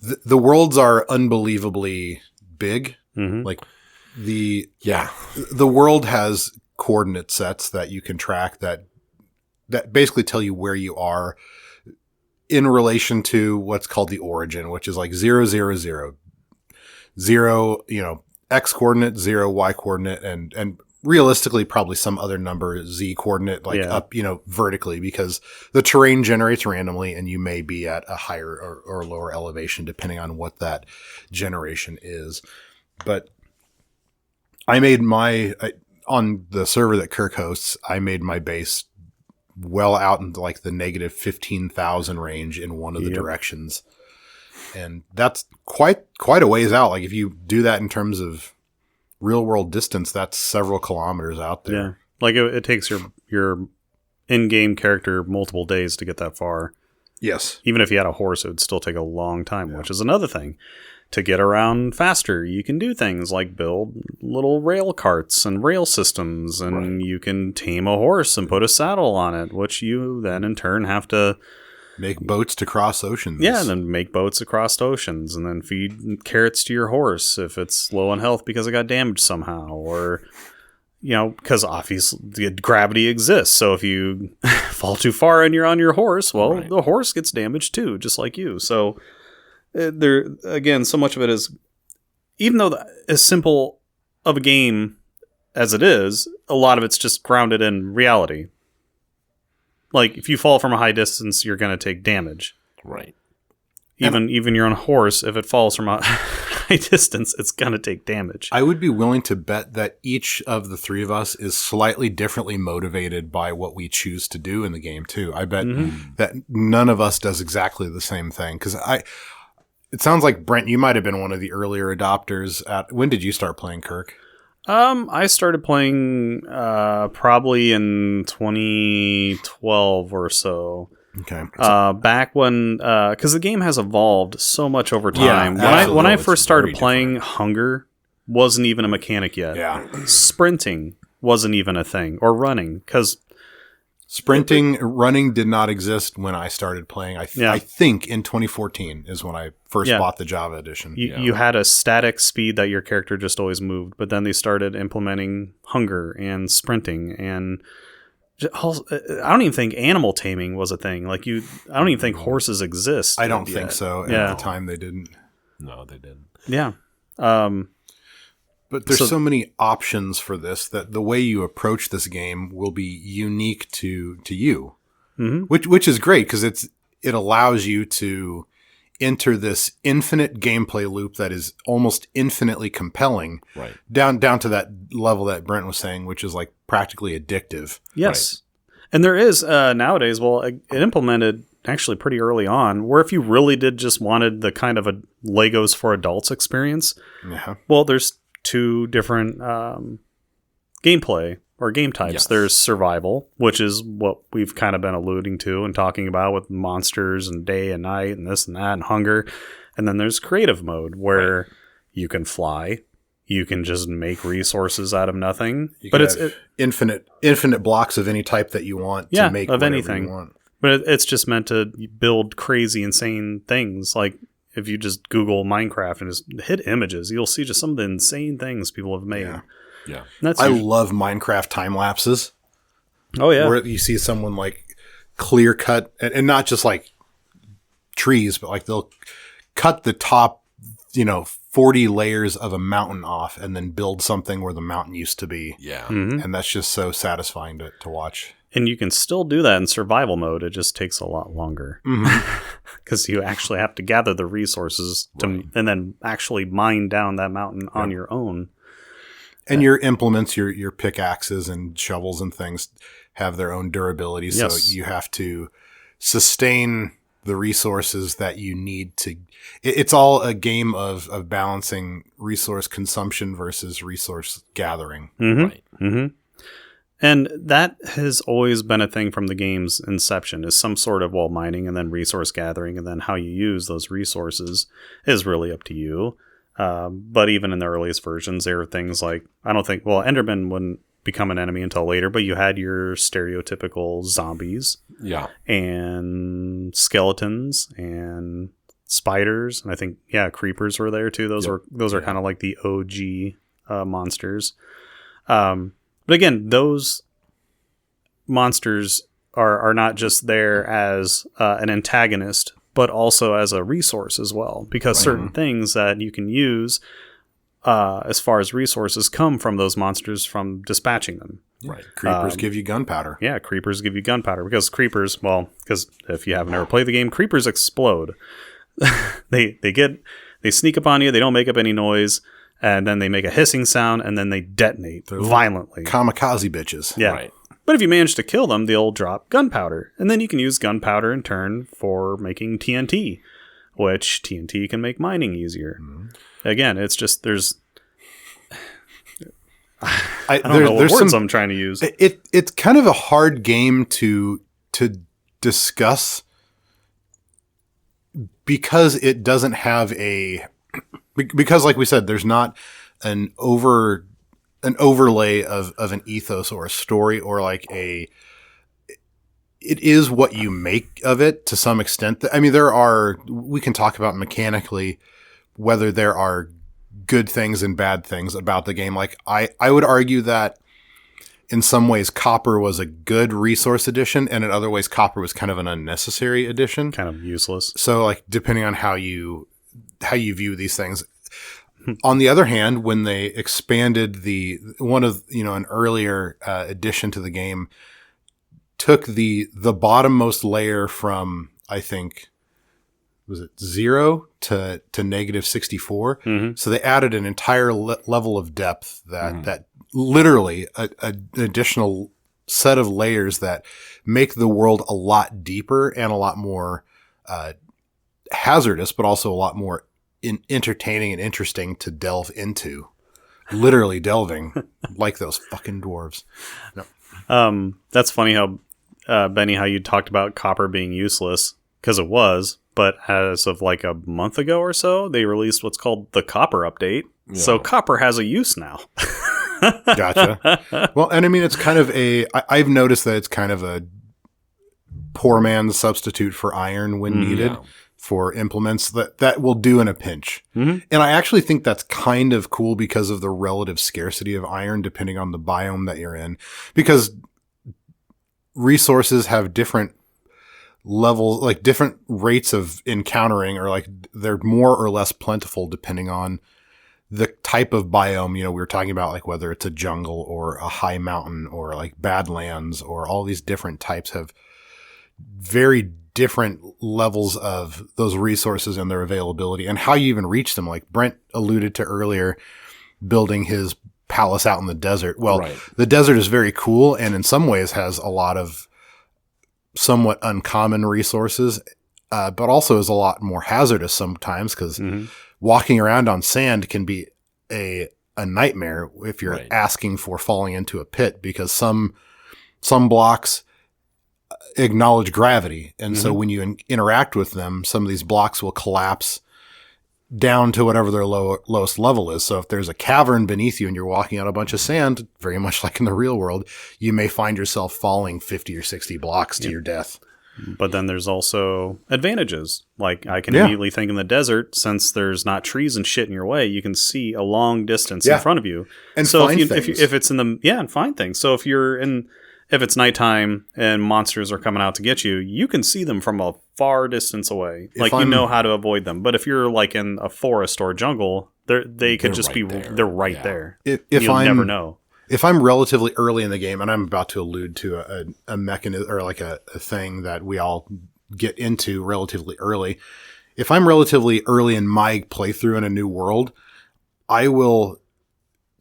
The worlds are unbelievably big. Like the world has coordinate sets that you can track that basically tell you where you are in relation to what's called the origin, which is like 0, 0, 0, 0, X coordinate, 0, Y coordinate, and realistically probably some other number, Z coordinate, up, vertically, because the terrain generates randomly and you may be at a higher or lower elevation depending on what that generation is. But I made on the server that Kirk hosts, I made my base well out into like the negative 15,000 range in one of the directions. And that's quite a ways out. Like if you do that in terms of real world distance, that's several kilometers out there. Yeah. Like it takes your in-game character multiple days to get that far. Yes. Even if you had a horse, it would still take a long time, which is another thing. To get around faster, you can do things like build little rail carts and rail systems, and you can tame a horse and put a saddle on it, which you then in turn have to make boats to cross oceans. Yeah, and then make boats across oceans, and then feed carrots to your horse if it's low on health because it got damaged somehow, or because obviously gravity exists. So if you fall too far and you're on your horse, well, the horse gets damaged too, just like you. So there again, so much of it is, even though as simple of a game as it is, a lot of it's just grounded in reality. Like if you fall from a high distance, you're going to take damage. Right. Even you're on a horse, if it falls from a high distance, it's going to take damage. I would be willing to bet that each of the three of us is slightly differently motivated by what we choose to do in the game too. I bet that none of us does exactly the same thing, because it sounds like, Brent, you might have been one of the earlier adopters. When did you start playing, Kirk? I started playing probably in 2012 or so. Okay. Back when, because the game has evolved so much over time. Yeah, when I first started playing, hunger wasn't even a mechanic yet. Yeah. Sprinting wasn't even a thing, or running, because running did not exist when I started playing. I think in 2014 is when I first bought the Java edition. You had a static speed that your character just always moved, but then they started implementing hunger and sprinting, and I don't even think animal taming was a thing. Like I don't even think horses exist. I don't yet. think so. Yeah. At the time, they didn't. No, they didn't. Yeah. But there's so many options for this that the way you approach this game will be unique to you, which is great because it allows you to enter this infinite gameplay loop that is almost infinitely compelling, Right. down to that level that Brent was saying, which is like practically addictive. Yes. And there is nowadays, well, it implemented actually pretty early on, where if you really did just wanted the kind of a Legos for adults experience, Yeah. well, there's 2 different gameplay or game types. Yes. There's survival, which is what we've kind of been alluding to and talking about with monsters and day and night and this and that and hunger. And then there's creative mode where you can fly. You can just make resources out of nothing. But it's infinite blocks of any type that you want Yeah, to make of whatever anything. you want. But it's just meant to build crazy, insane things. Like if you just Google Minecraft and just hit images, you'll see just some of the insane things people have made. Yeah. Yeah. And that's I love Minecraft time lapses. oh yeah, Where you see someone like clear cut and not just like trees, but like they'll cut the top, 40 layers of a mountain off and then build something where the mountain used to be. Yeah. And that's just so satisfying to watch. and you can still do that in survival mode. It just takes a lot longer because you actually have to gather the resources and then actually mine down that mountain on your own. And your implements, your pickaxes and shovels and things have their own durability. Yes. So you have to sustain the resources that you need to. It's all a game of balancing resource consumption versus resource gathering. Right. And that has always been a thing from the game's inception is some sort of mining and then resource gathering, and then how you use those resources is really up to you. But even in the earliest versions, there are things like, Enderman wouldn't become an enemy until later, but you had your stereotypical zombies Yeah. and skeletons and spiders. And I think, creepers were there too. Those are kind of like the OG monsters. But again, those monsters are not just there as an antagonist, but also as a resource as well, because certain things that you can use as far as resources come from those monsters from dispatching them. Right. Creepers give you gunpowder. Yeah, creepers give you gunpowder because if you haven't ever played the game, creepers explode. They sneak up on you, they don't make up any noise, and then they make a hissing sound, and then they detonate violently. Kamikaze bitches. Yeah. Right. But if you manage to kill them, they'll drop gunpowder. And then you can use gunpowder in turn for making TNT, which TNT can make mining easier. Again, it's just there's... I don't know what words I'm trying to use. It's kind of a hard game to discuss because it doesn't have because like we said, there's not an overlay of an ethos or a story or like it is what you make of it to some extent. I mean, we can talk about mechanically whether there are good things and bad things about the game. Like I would argue that in some ways copper was a good resource addition, and in other ways copper was kind of an unnecessary addition. Kind of useless. So like depending on how you view these things. On the other hand, when they expanded an earlier addition to the game took the bottommost layer from, I think, was it 0 to negative 64? So they added an entire level of depth that literally an additional set of layers that make the world a lot deeper and a lot more hazardous, but also a lot more entertaining and interesting to delve into. Literally delving like those fucking dwarves. No. That's funny how, Benny, how you talked about copper being useless, because it was, but as of like a month ago or so, they released what's called the copper update. Yeah. So copper has a use now. Gotcha. Well, and I mean, it's kind of I've noticed that it's kind of a poor man's substitute for iron when needed. For implements that will do in a pinch. And I actually think that's kind of cool because of the relative scarcity of iron depending on the biome that you're in. Because resources have different levels, like different rates of encountering, or like they're more or less plentiful depending on the type of biome. You know, we were talking about like whether it's a jungle or a high mountain or like badlands, or all these different types have very different levels of those resources and their availability and how you even reach them. Like Brent alluded to earlier, building his palace out in the desert. Well, the desert is very cool and in some ways has a lot of somewhat uncommon resources, but also is a lot more hazardous sometimes because walking around on sand can be a nightmare if you're asking for falling into a pit, because some blocks acknowledge gravity. And so when you interact with them, some of these blocks will collapse down to whatever their lowest level is. So if there's a cavern beneath you and you're walking on a bunch of sand, very much like in the real world, you may find yourself falling 50 or 60 blocks to your death. But then there's also advantages. Like I can immediately think in the desert, since there's not trees and shit in your way, you can see a long distance in front of you. And so find if things. if it's in the, and find things. So if it's nighttime and monsters are coming out to get you, you can see them from a far distance away. Like you know how to avoid them. But if you're like in a forest or a jungle, they could just be there. They're right there. You'll never know. If I'm relatively early in the game, and I'm about to allude to a mechanism or like a thing that we all get into relatively early. If I'm relatively early in my playthrough in a new world, I will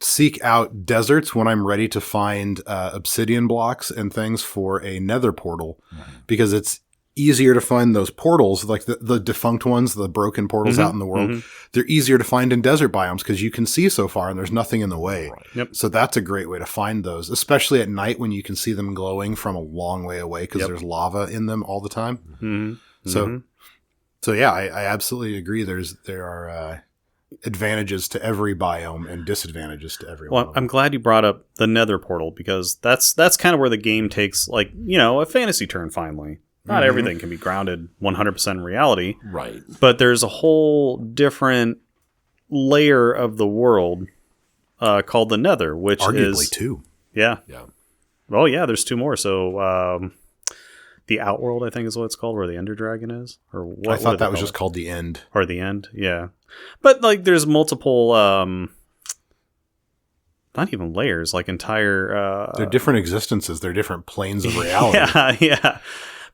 seek out deserts when I'm ready to find obsidian blocks and things for a nether portal, because it's easier to find those portals, like the defunct ones, the broken portals out in the world. They're easier to find in desert biomes because you can see so far and there's nothing in the way. So that's a great way to find those, especially at night when you can see them glowing from a long way away because there's lava in them all the time. So yeah, I absolutely agree. There are advantages to every biome and disadvantages to every one. Well, I'm glad you brought up the nether portal, because that's kind of where the game takes, like, you know, a fantasy turn finally. Not everything can be grounded 100% in reality. Right. But there's a whole different layer of the world called the nether, which arguably is... two. Yeah. Oh, yeah, there's two more. So the Outworld, I think is what it's called, where the Ender Dragon is. Or what, I thought that was just called the End. Or the End, yeah. But like, there's multiple, not even layers, like entire. They're different existences. They're different planes of reality. Yeah.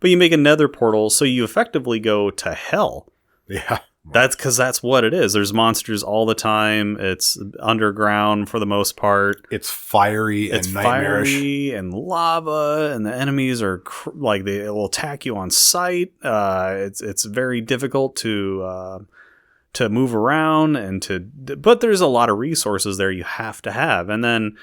But you make a nether portal, so you effectively go to hell. Yeah. That's because that's what it is. There's monsters all the time. It's underground for the most part. It's fiery and nightmarish. Fiery and lava, and the enemies are like they will attack you on sight. It's very difficult to move around but there's a lot of resources there you have to have. And then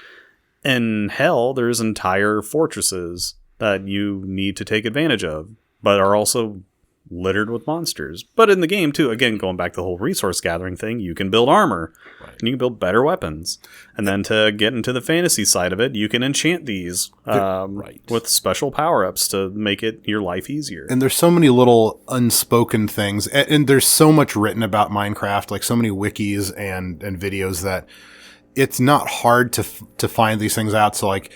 in hell, there's entire fortresses that you need to take advantage of, but are also littered with monsters. But in the game too, again, going back to the whole resource gathering thing, you can build armor and you can build better weapons. And then to get into the fantasy side of it, you can enchant these with special power-ups to make your life easier. And there's so many little unspoken things, and there's so much written about Minecraft, like so many wikis and videos, that it's not hard to find these things out. So like,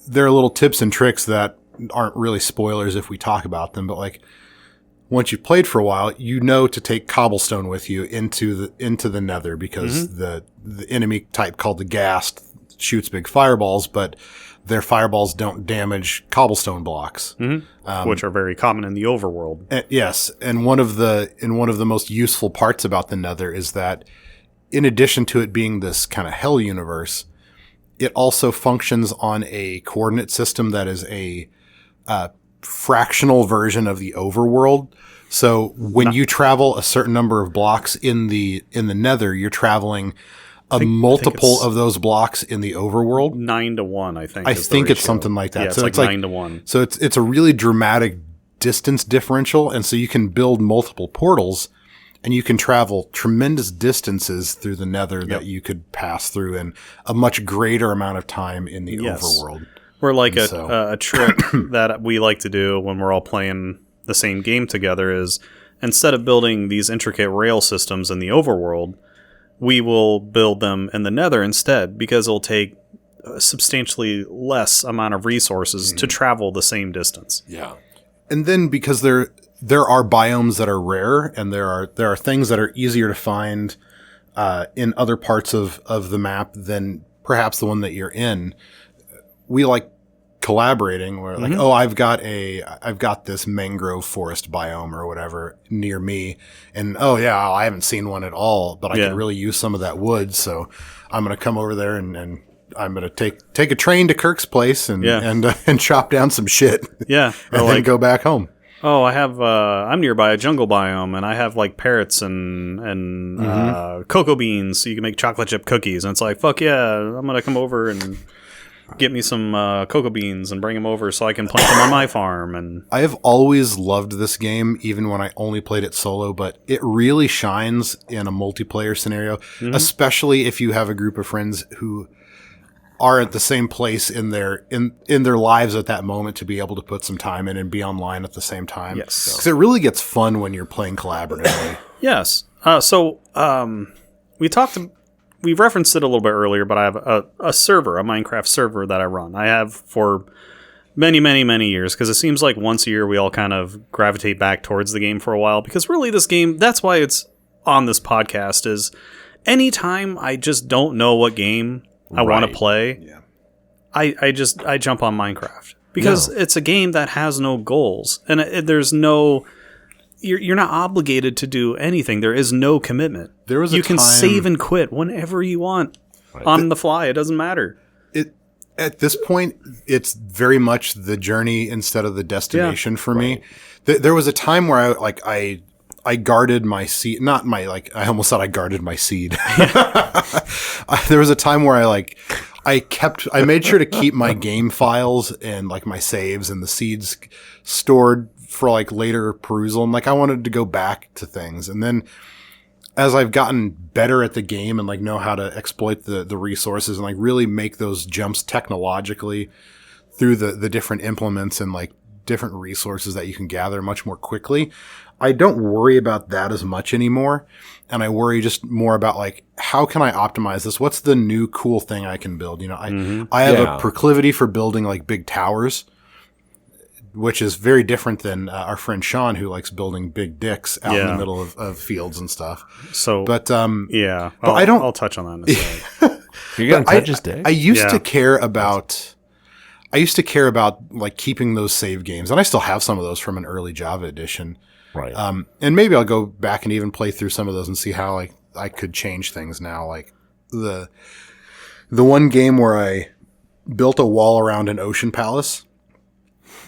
there are little tips and tricks that aren't really spoilers if we talk about them, but like, once you've played for a while, you know to take cobblestone with you into the nether, because the enemy type called the Ghast shoots big fireballs, but their fireballs don't damage cobblestone blocks, which are very common in the overworld. Yes, and one of the most useful parts about the nether is that, in addition to it being this kind of hell universe, it also functions on a coordinate system that is a fractional version of the overworld. So when you travel a certain number of blocks in the nether, you're traveling a multiple of those blocks in the overworld. 9 to 1, I think. I think it's something like that. Yeah, so it's like 9 to 1. So it's a really dramatic distance differential, and so you can build multiple portals, and you can travel tremendous distances through the nether that you could pass through in a much greater amount of time in the overworld. We're like a trick that we like to do when we're all playing the same game together is, instead of building these intricate rail systems in the overworld, we will build them in the nether instead, because it'll take a substantially less amount of resources to travel the same distance. Yeah. And then because there are biomes that are rare, and there are things that are easier to find in other parts of the map than perhaps the one that you're in. We like collaborating where like, oh, I've got this mangrove forest biome or whatever near me, and oh yeah, I haven't seen one at all, but I could really use some of that wood, so I'm gonna come over there and I'm gonna take a train to Kirk's place and chop down some shit. Yeah, and then go back home. Oh, I have. I'm nearby a jungle biome, and I have like parrots and cocoa beans, so you can make chocolate chip cookies. And it's like, fuck yeah, I'm gonna come over and get me some cocoa beans and bring them over so I can plant them on my farm. And I have always loved this game, even when I only played it solo. But it really shines in a multiplayer scenario, especially if you have a group of friends who are at the same place in their lives at that moment to be able to put some time in and be online at the same time. Yes. Because it really gets fun when you're playing collaboratively. Yes. We referenced it a little bit earlier, but I have a Minecraft server that I run. I have for many, many, many years, because it seems like once a year we all kind of gravitate back towards the game for a while, because really this game, that's why it's on this podcast, is anytime I just don't know what game I want to play, I jump on Minecraft, because it's a game that has no goals, and there's no... You're not obligated to do anything. There is no commitment. You can save and quit whenever you want on the fly. It doesn't matter. At this point, it's very much the journey instead of the destination for me. There was a time where I guarded my seed. Not my I almost thought I guarded my seed. There was a time where I made sure to keep my game files and my saves and the seeds stored for later perusal, and I wanted to go back to things. And then as I've gotten better at the game and know how to exploit the resources and really make those jumps technologically through the different implements and different resources that you can gather much more quickly, I don't worry about that as much anymore. And I worry just more about how can I optimize this? What's the new cool thing I can build? I have a proclivity for building big towers, which is very different than our friend Sean, who likes building big dicks out in the middle of fields and stuff. So, but I'll touch on that in a second. You're gonna touch his dick? I used to care about keeping those save games, and I still have some of those from an early Java edition. Right. And maybe I'll go back and even play through some of those and see how I could change things now. The one game where I built a wall around an ocean palace,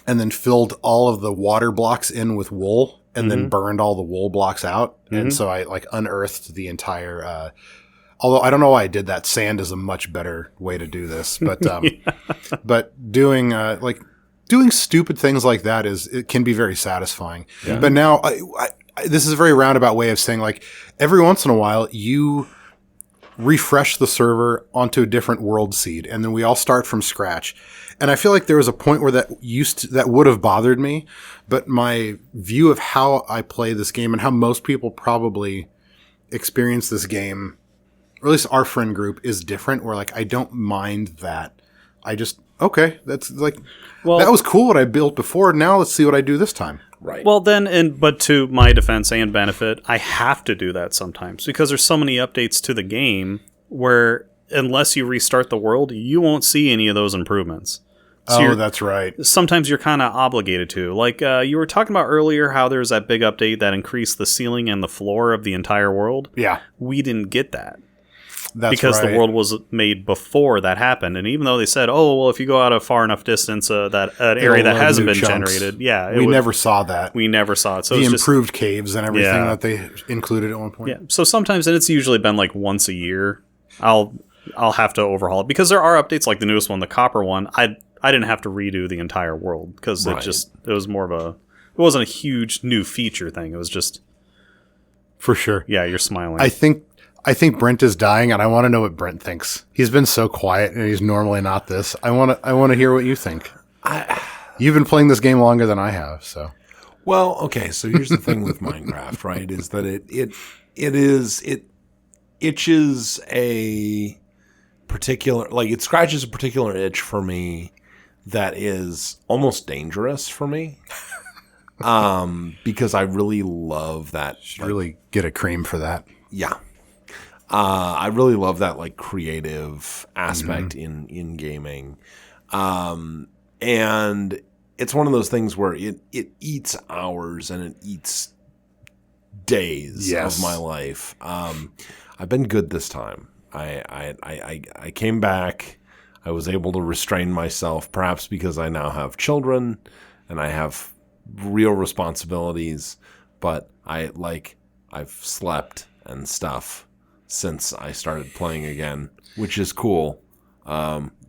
and then filled all of the water blocks in with wool, and then burned all the wool blocks out. And so I unearthed the entire, although I don't know why I did that. Sand is a much better way to do this, but, but doing stupid things like that it can be very satisfying. Yeah. But now this is a very roundabout way of saying every once in a while you refresh the server onto a different world seed, and then we all start from scratch. And I feel like there was a point where that would have bothered me, but my view of how I play this game and how most people probably experience this game, or at least our friend group, is different, where I don't mind that. I just, okay, that's that was cool what I built before. Now let's see what I do this time. Right. Well, but to my defense and benefit, I have to do that sometimes, because there's so many updates to the game where unless you restart the world, you won't see any of those improvements. So that's right. Sometimes you're kind of obligated to. You were talking about earlier how there's that big update that increased the ceiling and the floor of the entire world. Yeah. We didn't get that. That's because right. The world was made before that happened. And even though they said, if you go out a far enough distance, that an area that hasn't been generated. Yeah. We never saw that. We never saw it. So the it's improved caves and everything that they included at one point. Yeah. So sometimes, and it's usually been once a year, I'll have to overhaul it, because there are updates like the newest one, the copper one. I didn't have to redo the entire world, because it was more of it wasn't a huge new feature thing. It was just, for sure. Yeah, you're smiling. I think Brent is dying, and I want to know what Brent thinks. He's been so quiet, and he's normally not this. I want to hear what you think. You've been playing this game longer than I have, so. Well, okay. So here's the thing with Minecraft, right? Is that it itches a particular, like it scratches a particular itch for me that is almost dangerous for me. Because I really love that. Should really get a cream for that. Yeah. I really love that like creative aspect in gaming. And it's one of those things where it eats hours and it eats days of my life. I've been good this time. I came back. I was able to restrain myself, perhaps because I now have children and I have real responsibilities, but I've slept and stuff since I started playing again, which is cool.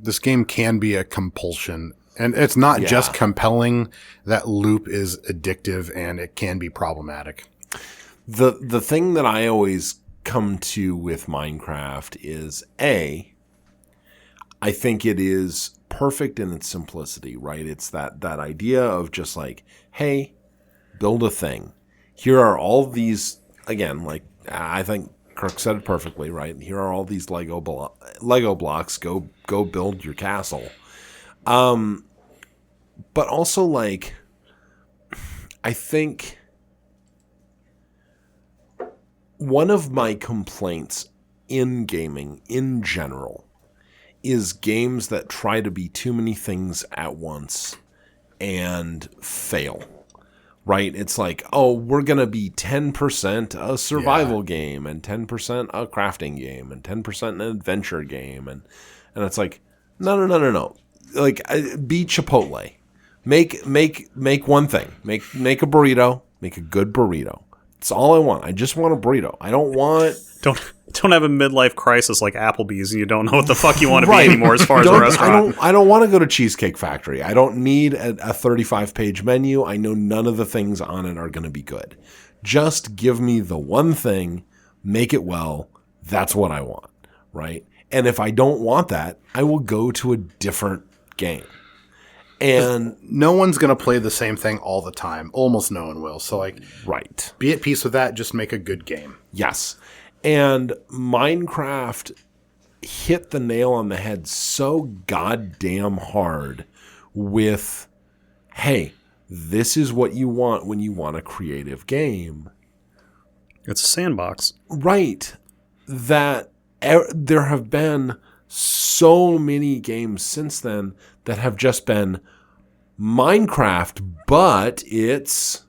This game can be a compulsion, and it's not just compelling. That loop is addictive and it can be problematic. The thing that I always come to with Minecraft is I think it is perfect in its simplicity, right? It's that idea of just like, hey, build a thing. Here are all these, again, like I think Kirk said it perfectly, right? Here are all these Lego blocks. Go build your castle. But also like, I think one of my complaints in gaming in general is games that try to be too many things at once and fail, right? It's like, oh, we're going to be 10% a survival game and 10% a crafting game and 10% an adventure game. And it's like, no. Like, be Chipotle. Make one thing. Make a burrito. Make a good burrito. That's all I want. I just want a burrito. I don't want... Don't have a midlife crisis like Applebee's and you don't know what the fuck you want to be anymore as far as a restaurant. I don't want to go to Cheesecake Factory. I don't need a 35-page menu. I know none of the things on it are going to be good. Just give me the one thing, make it well. That's what I want, right? And if I don't want that, I will go to a different game. And no one's going to play the same thing all the time. Almost no one will. So like, right. Be at peace with that. Just make a good game. Yes. And Minecraft hit the nail on the head so goddamn hard with, hey, this is what you want when you want a creative game. It's a sandbox. Right. That there have been so many games since then that have just been Minecraft, but it's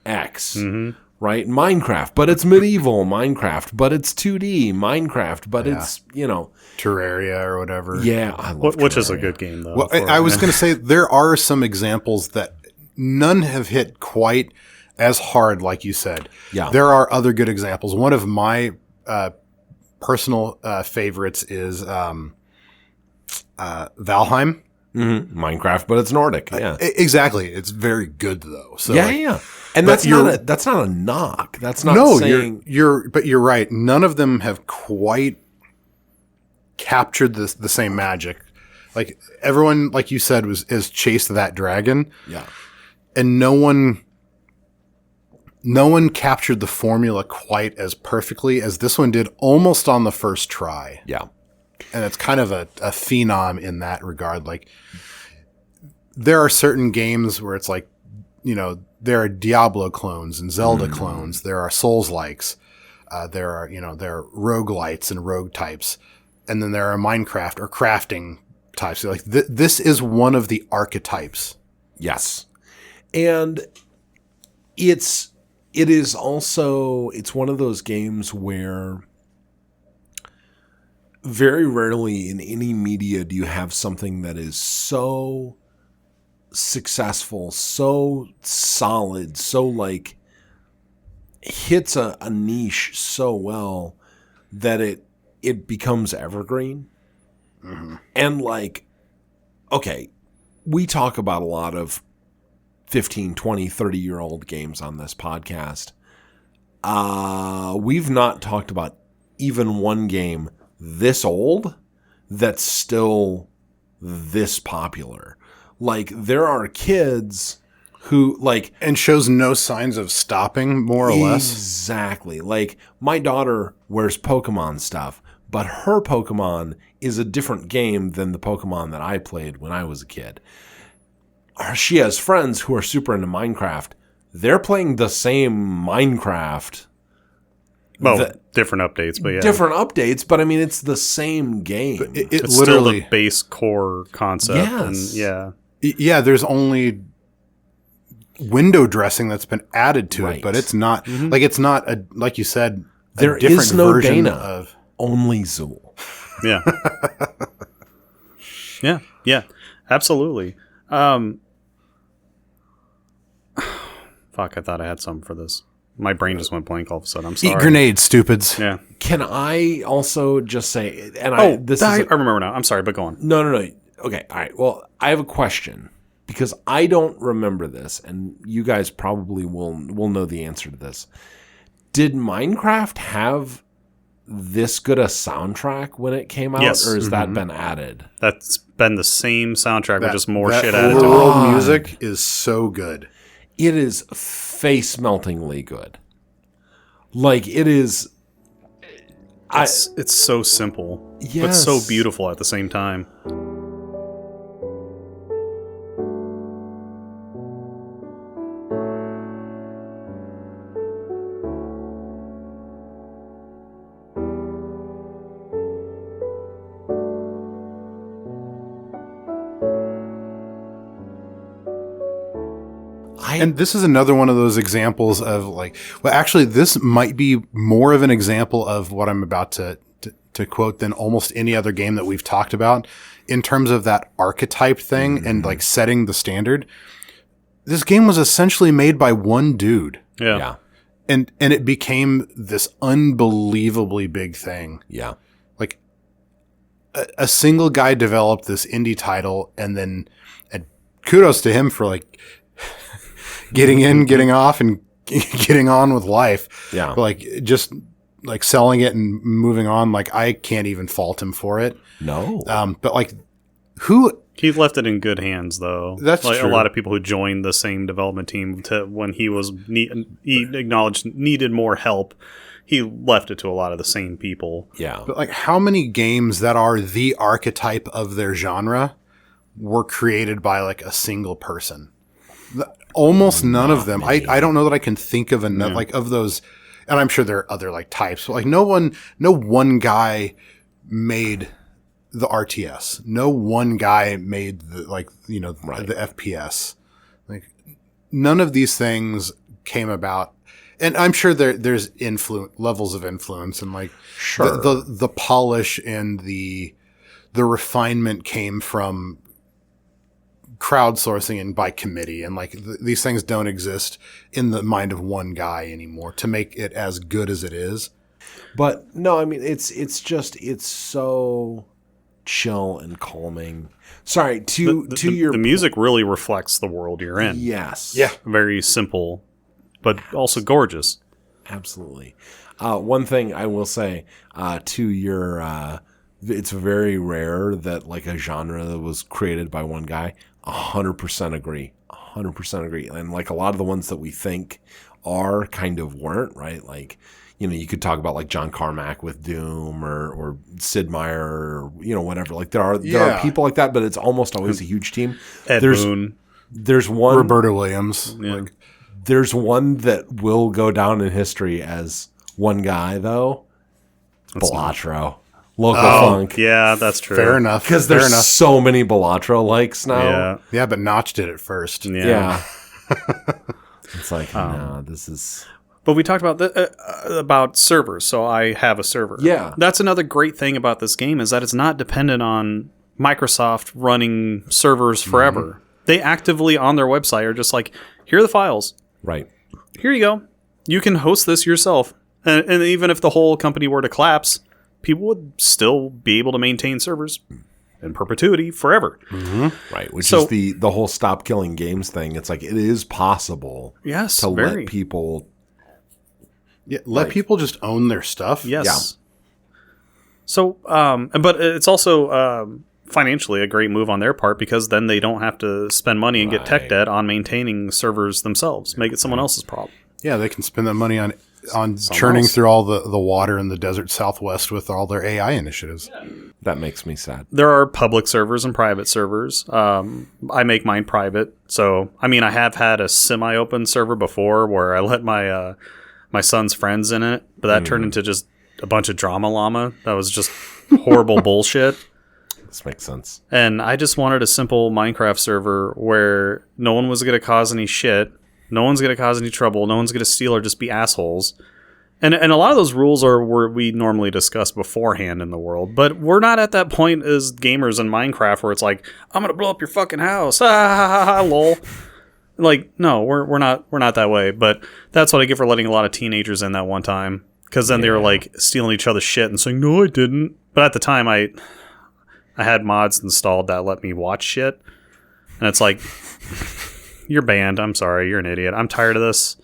X. Mm-hmm. Right? Minecraft, but it's medieval. Minecraft, but it's 2D. Minecraft, but it's, Terraria or whatever. Yeah, I love Which is a good game, though. Well, I was going to say, there are some examples that none have hit quite as hard, like you said. Yeah. There are other good examples. One of my personal favorites is Valheim. Mm-hmm. Minecraft, but it's Nordic. Yeah, exactly. It's very good, though. So yeah. And that's not a knock. That's not saying... But you're right. None of them have quite captured the same magic. Like everyone, like you said, has chased that dragon. Yeah. And no one captured the formula quite as perfectly as this one did, almost on the first try. Yeah. And it's kind of a phenom in that regard. Like there are certain games where it's like, there are Diablo clones and Zelda clones. There are Souls-likes. There are roguelites and rogue types. And then there are Minecraft or crafting types. So like this is one of the archetypes. Yes. And it is also, it's one of those games where very rarely in any media do you have something that is so successful, so solid, so like hits a niche so well that it becomes evergreen. Mm-hmm. And like, okay, we talk about a lot of 15, 20, 30-year-old games on this podcast. We've not talked about even one game this old that's still this popular. Like, there are kids who, like... And shows no signs of stopping, more or less. Exactly. Like, my daughter wears Pokemon stuff, but her Pokemon is a different game than the Pokemon that I played when I was a kid. She has friends who are super into Minecraft. They're playing the same Minecraft. Well, different updates, but yeah. Different updates, but I mean, it's the same game. It's literally still the base core concept. Yes. And yeah. Yeah, there's only window dressing that's been added to Right. it, but it's not like it's not a like you said. There a different is no version Dana. of Only Zool. Yeah. Yeah. Absolutely. Fuck, I thought I had some for this. My brain just went blank all of a sudden. I'm sorry. eat grenades, stupids. Yeah. Can I also just say, and I I remember now. I'm sorry, but go on. No. Okay, all right. Well, I have a question because I don't remember this, and you guys probably will know the answer to this. Did Minecraft have this good a soundtrack when it came out, Yes. or has that been added? That's been the same soundtrack with just more that shit added to it. overworld music is so good. It is face-meltingly good. Like, it is... It's so simple, but so beautiful at the same time. And this is another one of those examples of like, well, actually, this might be more of an example of what I'm about to quote than almost any other game that we've talked about in terms of that archetype thing and like setting the standard. This game was essentially made by one dude. Yeah. And it became this unbelievably big thing. Yeah. Like a single guy developed this indie title and kudos to him for like getting in, getting off, and getting on with life. Yeah. But like just like selling it and moving on. Like I can't even fault him for it. No. But like He left it in good hands, though. That's like true. A lot of people who joined the same development team when he was he acknowledged needed more help. He left it to a lot of the same people. Yeah. But like how many games that are the archetype of their genre were created by like a single person? Almost none of them. I don't know that I can think of enough like of those, and I'm sure there are other like types, but like no one guy made the RTS. No one guy made the the FPS. Like none of these things came about, and I'm sure there's levels of influence and like Sure. the polish and the refinement came from crowdsourcing and by committee, and like these things don't exist in the mind of one guy anymore to make it as good as it is. But no, I mean it's so chill and calming. Sorry, to your the music really reflects the world you're in. Yes. Yeah. Very simple, but also gorgeous. Absolutely. One thing I will say to your it's very rare that like a genre that was created by one guy. 100% agree. 100% agree. And like a lot of the ones that we think are kind of weren't, right? Like, you know, you could talk about like John Carmack with Doom or Sid Meier or, you know, whatever. Like there are people like that, but it's almost always a huge team. Ed Boon. There's one Roberta Williams. Yeah. Like, there's one that will go down in history as one guy though. Balatro. Local funk. Yeah, that's true. fair enough. Because Fair there's enough. so many Balatro likes now. Yeah. Yeah, but Notch did it first. Yeah. It's like, no, this is... But we talked about servers, so I have a server. Yeah. That's another great thing about this game is that it's not dependent on Microsoft running servers forever. They actively on their website are just like, here are the files. Right. Here you go. You can host this yourself. And even if the whole company were to collapse, people would still be able to maintain servers in perpetuity forever. Right. Which So- is the whole stop killing games thing. It's like, it is possible Yes, to very. let people... Yeah, let people just own their stuff. Yes. Yeah. So, but it's also financially a great move on their part because then they don't have to spend money and get tech Right. debt on maintaining servers themselves. Make it someone else's problem. Yeah, they can spend that money on on Someone churning else. through all the water in the desert Southwest with all their AI initiatives. That makes me sad. There are public servers and private servers. I make mine private. So, I mean, I have had a semi-open server before where I let my my son's friends in it, but that turned into just a bunch of drama llama. That was just horrible bullshit. This makes sense. And I just wanted a simple Minecraft server where no one was going to cause any shit. No one's going to cause any trouble. No one's going to steal or just be assholes. And a lot of those rules are where we normally discuss beforehand in the world. But we're not at that point as gamers in Minecraft where it's like, I'm going to blow up your fucking house. Ah, ha, ha, ha, lol. Like, no, we're not that way. But that's what I get for letting a lot of teenagers in that one time. Because then they were like stealing each other's shit and saying, no, I didn't. But at the time, I had mods installed that let me watch shit. And it's like, you're banned. I'm sorry. You're an idiot. I'm tired of this.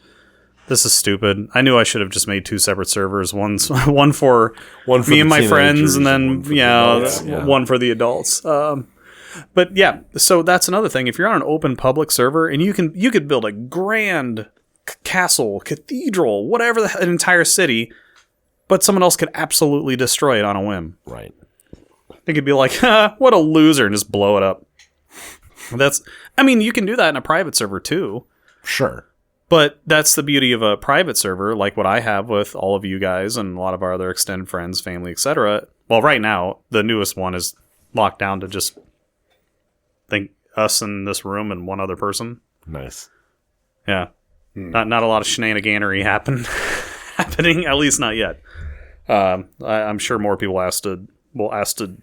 This is stupid. I knew I should have just made 2 separate servers. One for me the and my friends, teenagers and then, one for the adults. one for the adults. But yeah, so that's another thing. If you're on an open public server and you could build a grand castle, cathedral, whatever, an entire city, but someone else could absolutely destroy it on a whim. Right. They could be like, what a loser, and just blow it up. I mean, you can do that in a private server too. Sure. But that's the beauty of a private server, like what I have with all of you guys and a lot of our other extended friends, family, etc. Well, right now, the newest one is locked down to just think us in this room and one other person. Nice. Yeah. Not a lot of shenaniganery happening, at least not yet. I'm sure more people will ask to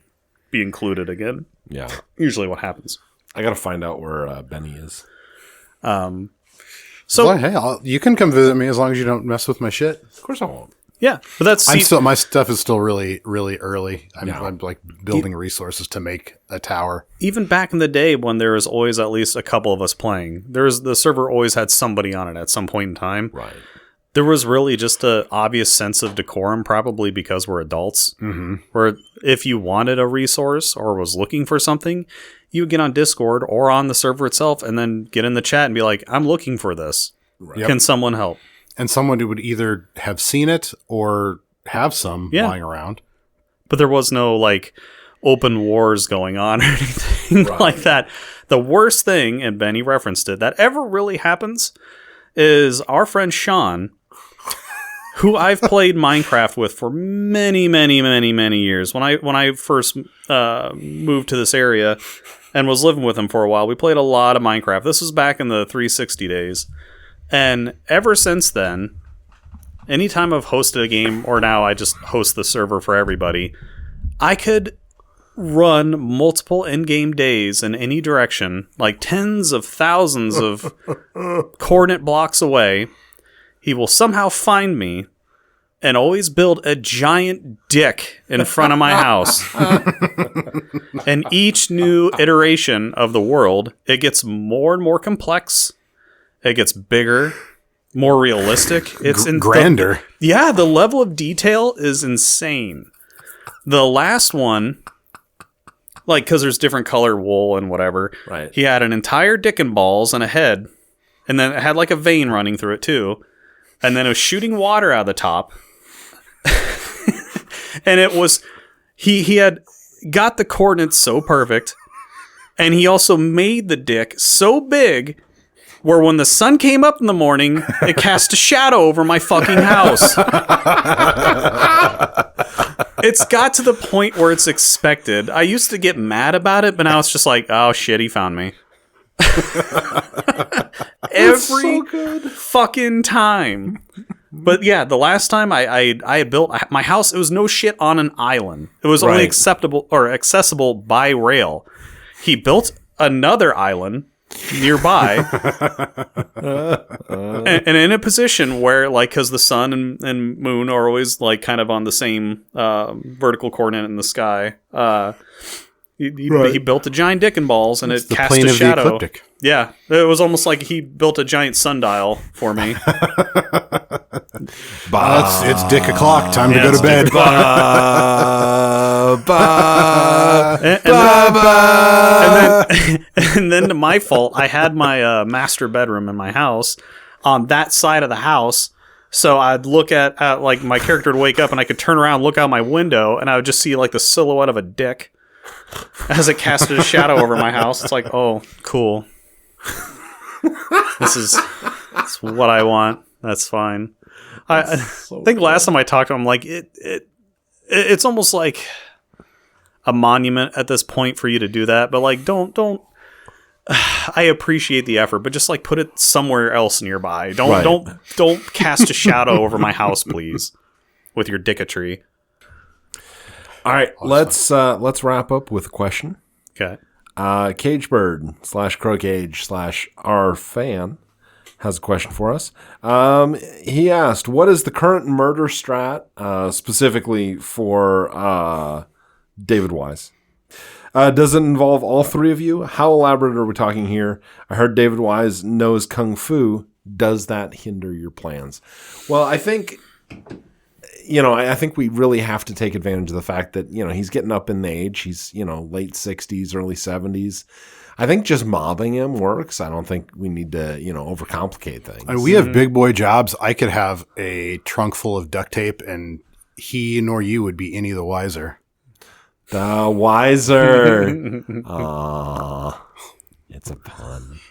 be included again. Yeah. Usually what happens. I got to find out where Benny is. So Well, hey, you can come visit me as long as you don't mess with my shit. Of course I won't. yeah, but that's My stuff is still really, really early. I'm Yeah. like building resources to make a tower. even back in the day when there was always at least a couple of us playing. The server always had somebody on it at some point in time. Right. There was really just a obvious sense of decorum, probably because we're adults. Mm-hmm. Where if you wanted a resource or was looking for something, you would get on Discord or on the server itself and then get in the chat and be like, I'm looking for this. Yep. Can someone help? And someone who would either have seen it or have some lying around. But there was no like open wars going on or anything like that. The worst thing, and Benny referenced it, that ever really happens is our friend Sean, who I've played Minecraft with for many, many, many, many years. When I first moved to this area and was living with him for a while, we played a lot of Minecraft. This was back in the 360 days. And ever since then, anytime I've hosted a game, or now I just host the server for everybody, I could run multiple in-game days in any direction, like tens of thousands of coordinate blocks away. He will somehow find me and always build a giant dick in front of my house. And each new iteration of the world, it gets more and more complex. It gets bigger, more realistic. It's grander. The level of detail is insane. The last one, like, because there's different color wool and whatever. Right. He had an entire dick and balls and a head, and then it had like a vein running through it too. And then it was shooting water out of the top. And it was, he had got the coordinates so perfect, and he also made the dick so big where when the sun came up in the morning, it cast a shadow over my fucking house. It's got to the point where it's expected. I used to get mad about it, but now it's just like, oh shit, he found me. Every fucking time. But yeah, the last time I had built my house, it was no shit on an island. It was only accessible by rail. He built another island nearby and in a position where, like, because the sun and moon are always like kind of on the same vertical coordinate in the sky, he built a giant dick and balls, and it cast a shadow. The ecliptic. Yeah, it was almost like he built a giant sundial for me. It's dick o'clock. Time to go to bed. And then to my fault, I had my master bedroom in my house on that side of the house. So I'd look at like my character would wake up and I could turn around, look out my window, and I would just see like the silhouette of a dick as it casted a shadow over my house. It's like, oh, cool. That's what I want. That's fine. I think last time I talked to him, like it's almost like a monument at this point for you to do that. But like, don't. I appreciate the effort, but just like put it somewhere else nearby. Don't cast a shadow over my house, please, with your dickatry. All right, let's wrap up with a question. Okay. Cagebird /Crowcage /our fan has a question for us. He asked, what is the current murder strat, specifically for David Wise? Does it involve all three of you? How elaborate are we talking here? I heard David Wise knows Kung Fu. Does that hinder your plans? Well, I think, I think we really have to take advantage of the fact that, he's getting up in age. He's, late 60s, early 70s. I think just mobbing him works. I don't think we need to, overcomplicate things. I mean, we have big boy jobs. I could have a trunk full of duct tape and he nor you would be any the wiser. The wiser. Aww. It's a pun.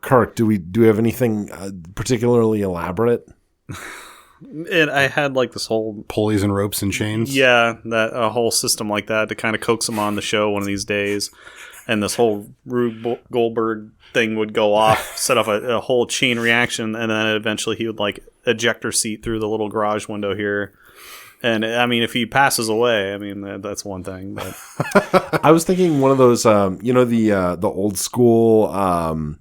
Kirk, do we have anything particularly elaborate? I had like this whole pulleys and ropes and chains. Yeah, that a whole system like that to kind of coax him on the show one of these days. And this whole Rube Goldberg thing would go off, set off a whole chain reaction, and then eventually he would like ejector seat through the little garage window here. And I mean, if he passes away, I mean, that's one thing. But I was thinking one of those, the old school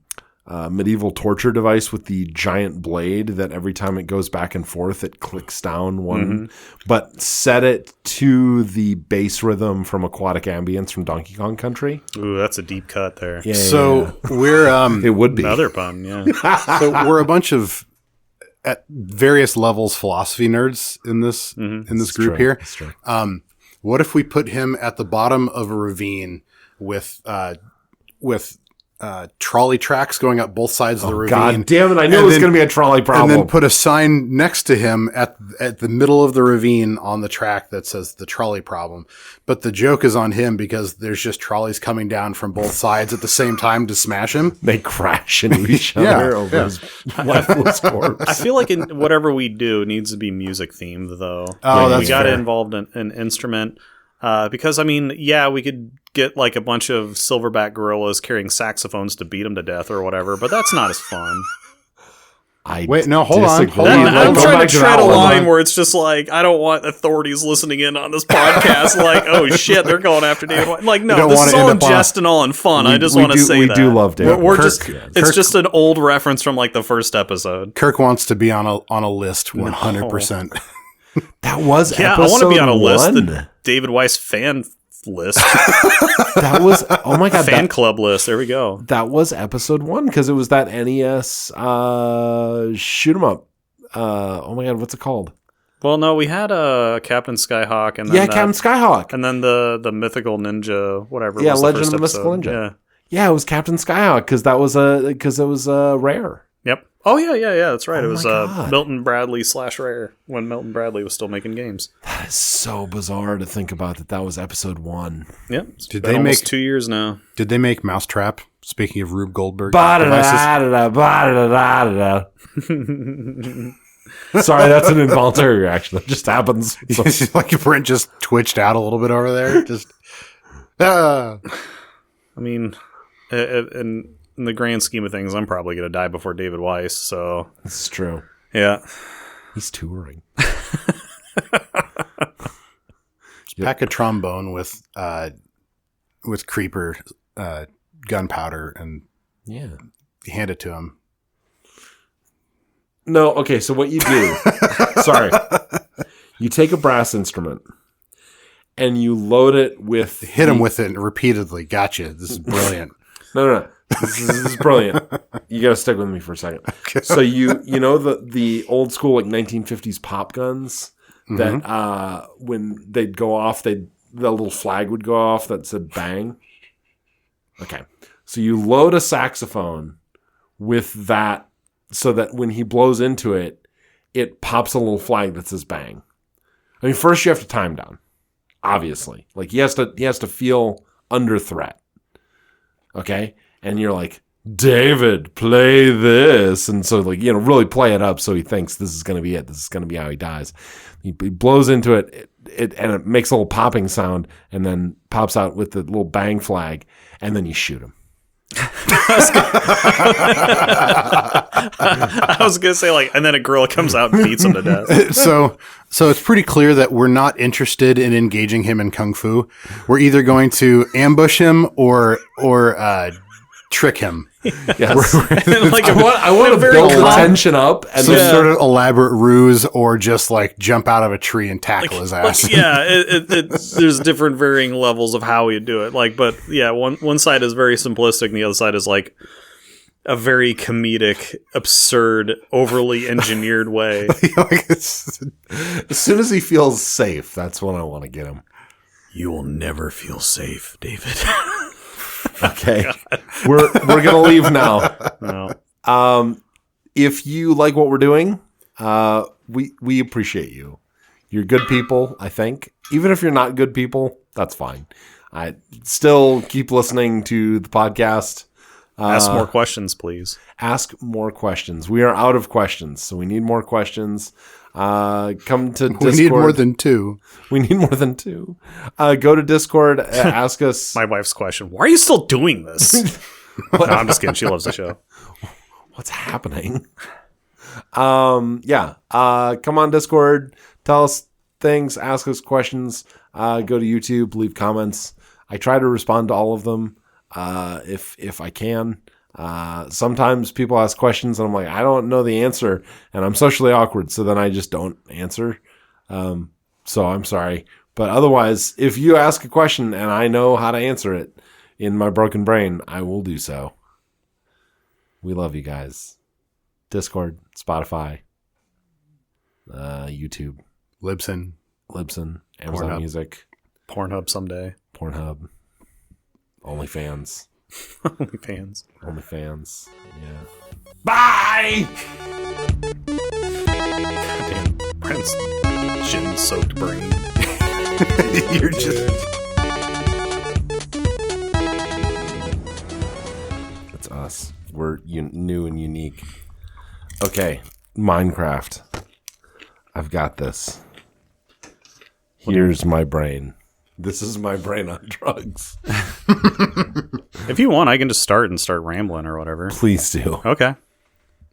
medieval torture device with the giant blade that every time it goes back and forth, it clicks down one, but set it to the bass rhythm from Aquatic Ambience from Donkey Kong Country. Ooh, that's a deep cut there. Yeah, so we're it would be another pun. Yeah. So we're a bunch of at various levels philosophy nerds in this group here. It's true. What if we put him at the bottom of a ravine with trolley tracks going up both sides of the ravine? God damn it! I knew it was going to be a trolley problem. And then put a sign next to him at the middle of the ravine on the track that says the trolley problem. But the joke is on him because there's just trolleys coming down from both sides at the same time to smash him. They crash into each other over his lifeless corpse. I feel like in whatever we do, it needs to be music themed, though. Oh, that's we got to fair. involve an instrument. Because, I mean, yeah, we could get like a bunch of silverback gorillas carrying saxophones to beat them to death or whatever, but that's not as fun. Wait, no, hold on. disagree. I'm Go trying back to to tread that a one. line where it's just like, I don't want authorities listening in on this podcast like, oh shit, they're going after David White. Like, no, don't this wanna is all end in up on- jest and all in fun. I just We want to say that. we do love David. We're Kirk- just, it's just an old reference from like the first episode. Kirk wants to be on a list 100%. That was Yeah, I want to be on a list, the David Weiss fan list, That was my god, fan club list. There we go. that was episode 1 because it was that NES shoot 'em up. Oh my god, what's it called? Well, no, we had Captain Skyhawk and then Yeah, Captain Skyhawk. and then the mythical ninja, whatever. Yeah, was Legend the of the first Mystical episode. Ninja. Yeah, it was Captain Skyhawk because it was rare. Yep. Oh yeah. That's right. Oh it was my God. Milton Bradley /Rare when Milton Bradley was still making games. That is so bizarre to think about that was episode 1. Yep. It's Did been they almost make- 2 years now? Did they make Mousetrap? Speaking of Rube Goldberg devices. Sorry, that's an involuntary reaction. That just happens. So- Like Brent just twitched out a little bit over there. Just I mean, in the grand scheme of things, I'm probably going to die before David Weiss. So This is true. yeah. He's touring. pack a trombone with creeper gunpowder and Yeah. hand it to him. No, okay, so what you do, sorry, you take a brass instrument and you load it with... Hit him with it repeatedly. Gotcha. This is brilliant. No. This is brilliant. You got to stick with me for a second. Okay. So you know the old school like 1950s pop guns that when they'd go off, the little flag would go off that said bang? Okay. So you load a saxophone with that so that when he blows into it, it pops a little flag that says bang. I mean, first you have to time down, obviously. Like he has to feel under threat. Okay? And you're like, David, play this. And so like, really play it up so he thinks this is going to be it. This is going to be how he dies. He blows into it, and it makes a little popping sound and then pops out with the little bang flag, and then you shoot him. I was gonna say like, and then a gorilla comes out and beats him to death. So it's pretty clear that we're not interested in engaging him in kung fu. We're either going to ambush him or trick him. Yes. Like I want to build the tension up and Some then sort of elaborate ruse, or just like jump out of a tree and tackle his ass. There's different varying levels of how you do it. Like, but yeah, one side is very simplistic, and the other side is like a very comedic, absurd, overly engineered way. as soon as he feels safe, that's when I want to get him. You will never feel safe, David. Okay. We're gonna leave now. No. If you like what we're doing, we appreciate you. You're good people, I think. Even if you're not good people, that's fine. I still keep listening to the podcast. Ask more questions, please. Ask more questions. We are out of questions, so we need more questions. Come to Discord. We need more than two. We need more than two. Go to Discord. Ask us. My wife's question: why are you still doing this? No, I'm just kidding. She loves the show. What's happening? Come on Discord. Tell us things. Ask us questions. Go to YouTube. Leave comments. I try to respond to all of them if I can. Sometimes people ask questions and I'm like, I don't know the answer, and I'm socially awkward, so then I just don't answer. So I'm sorry. But otherwise, if you ask a question and I know how to answer it in my broken brain, I will do so. We love you guys. Discord, Spotify, YouTube, Libsyn, Amazon Pornhub. Music, Pornhub someday. Pornhub, OnlyFans. OnlyFans. Yeah. Bye! Goddamn Brent's gin-soaked brain. You're just. It's us. We're new and unique. Okay, Minecraft. I've got this. Here's my brain. This is my brain on drugs. If you want, I can just start rambling or whatever. Please do. Okay.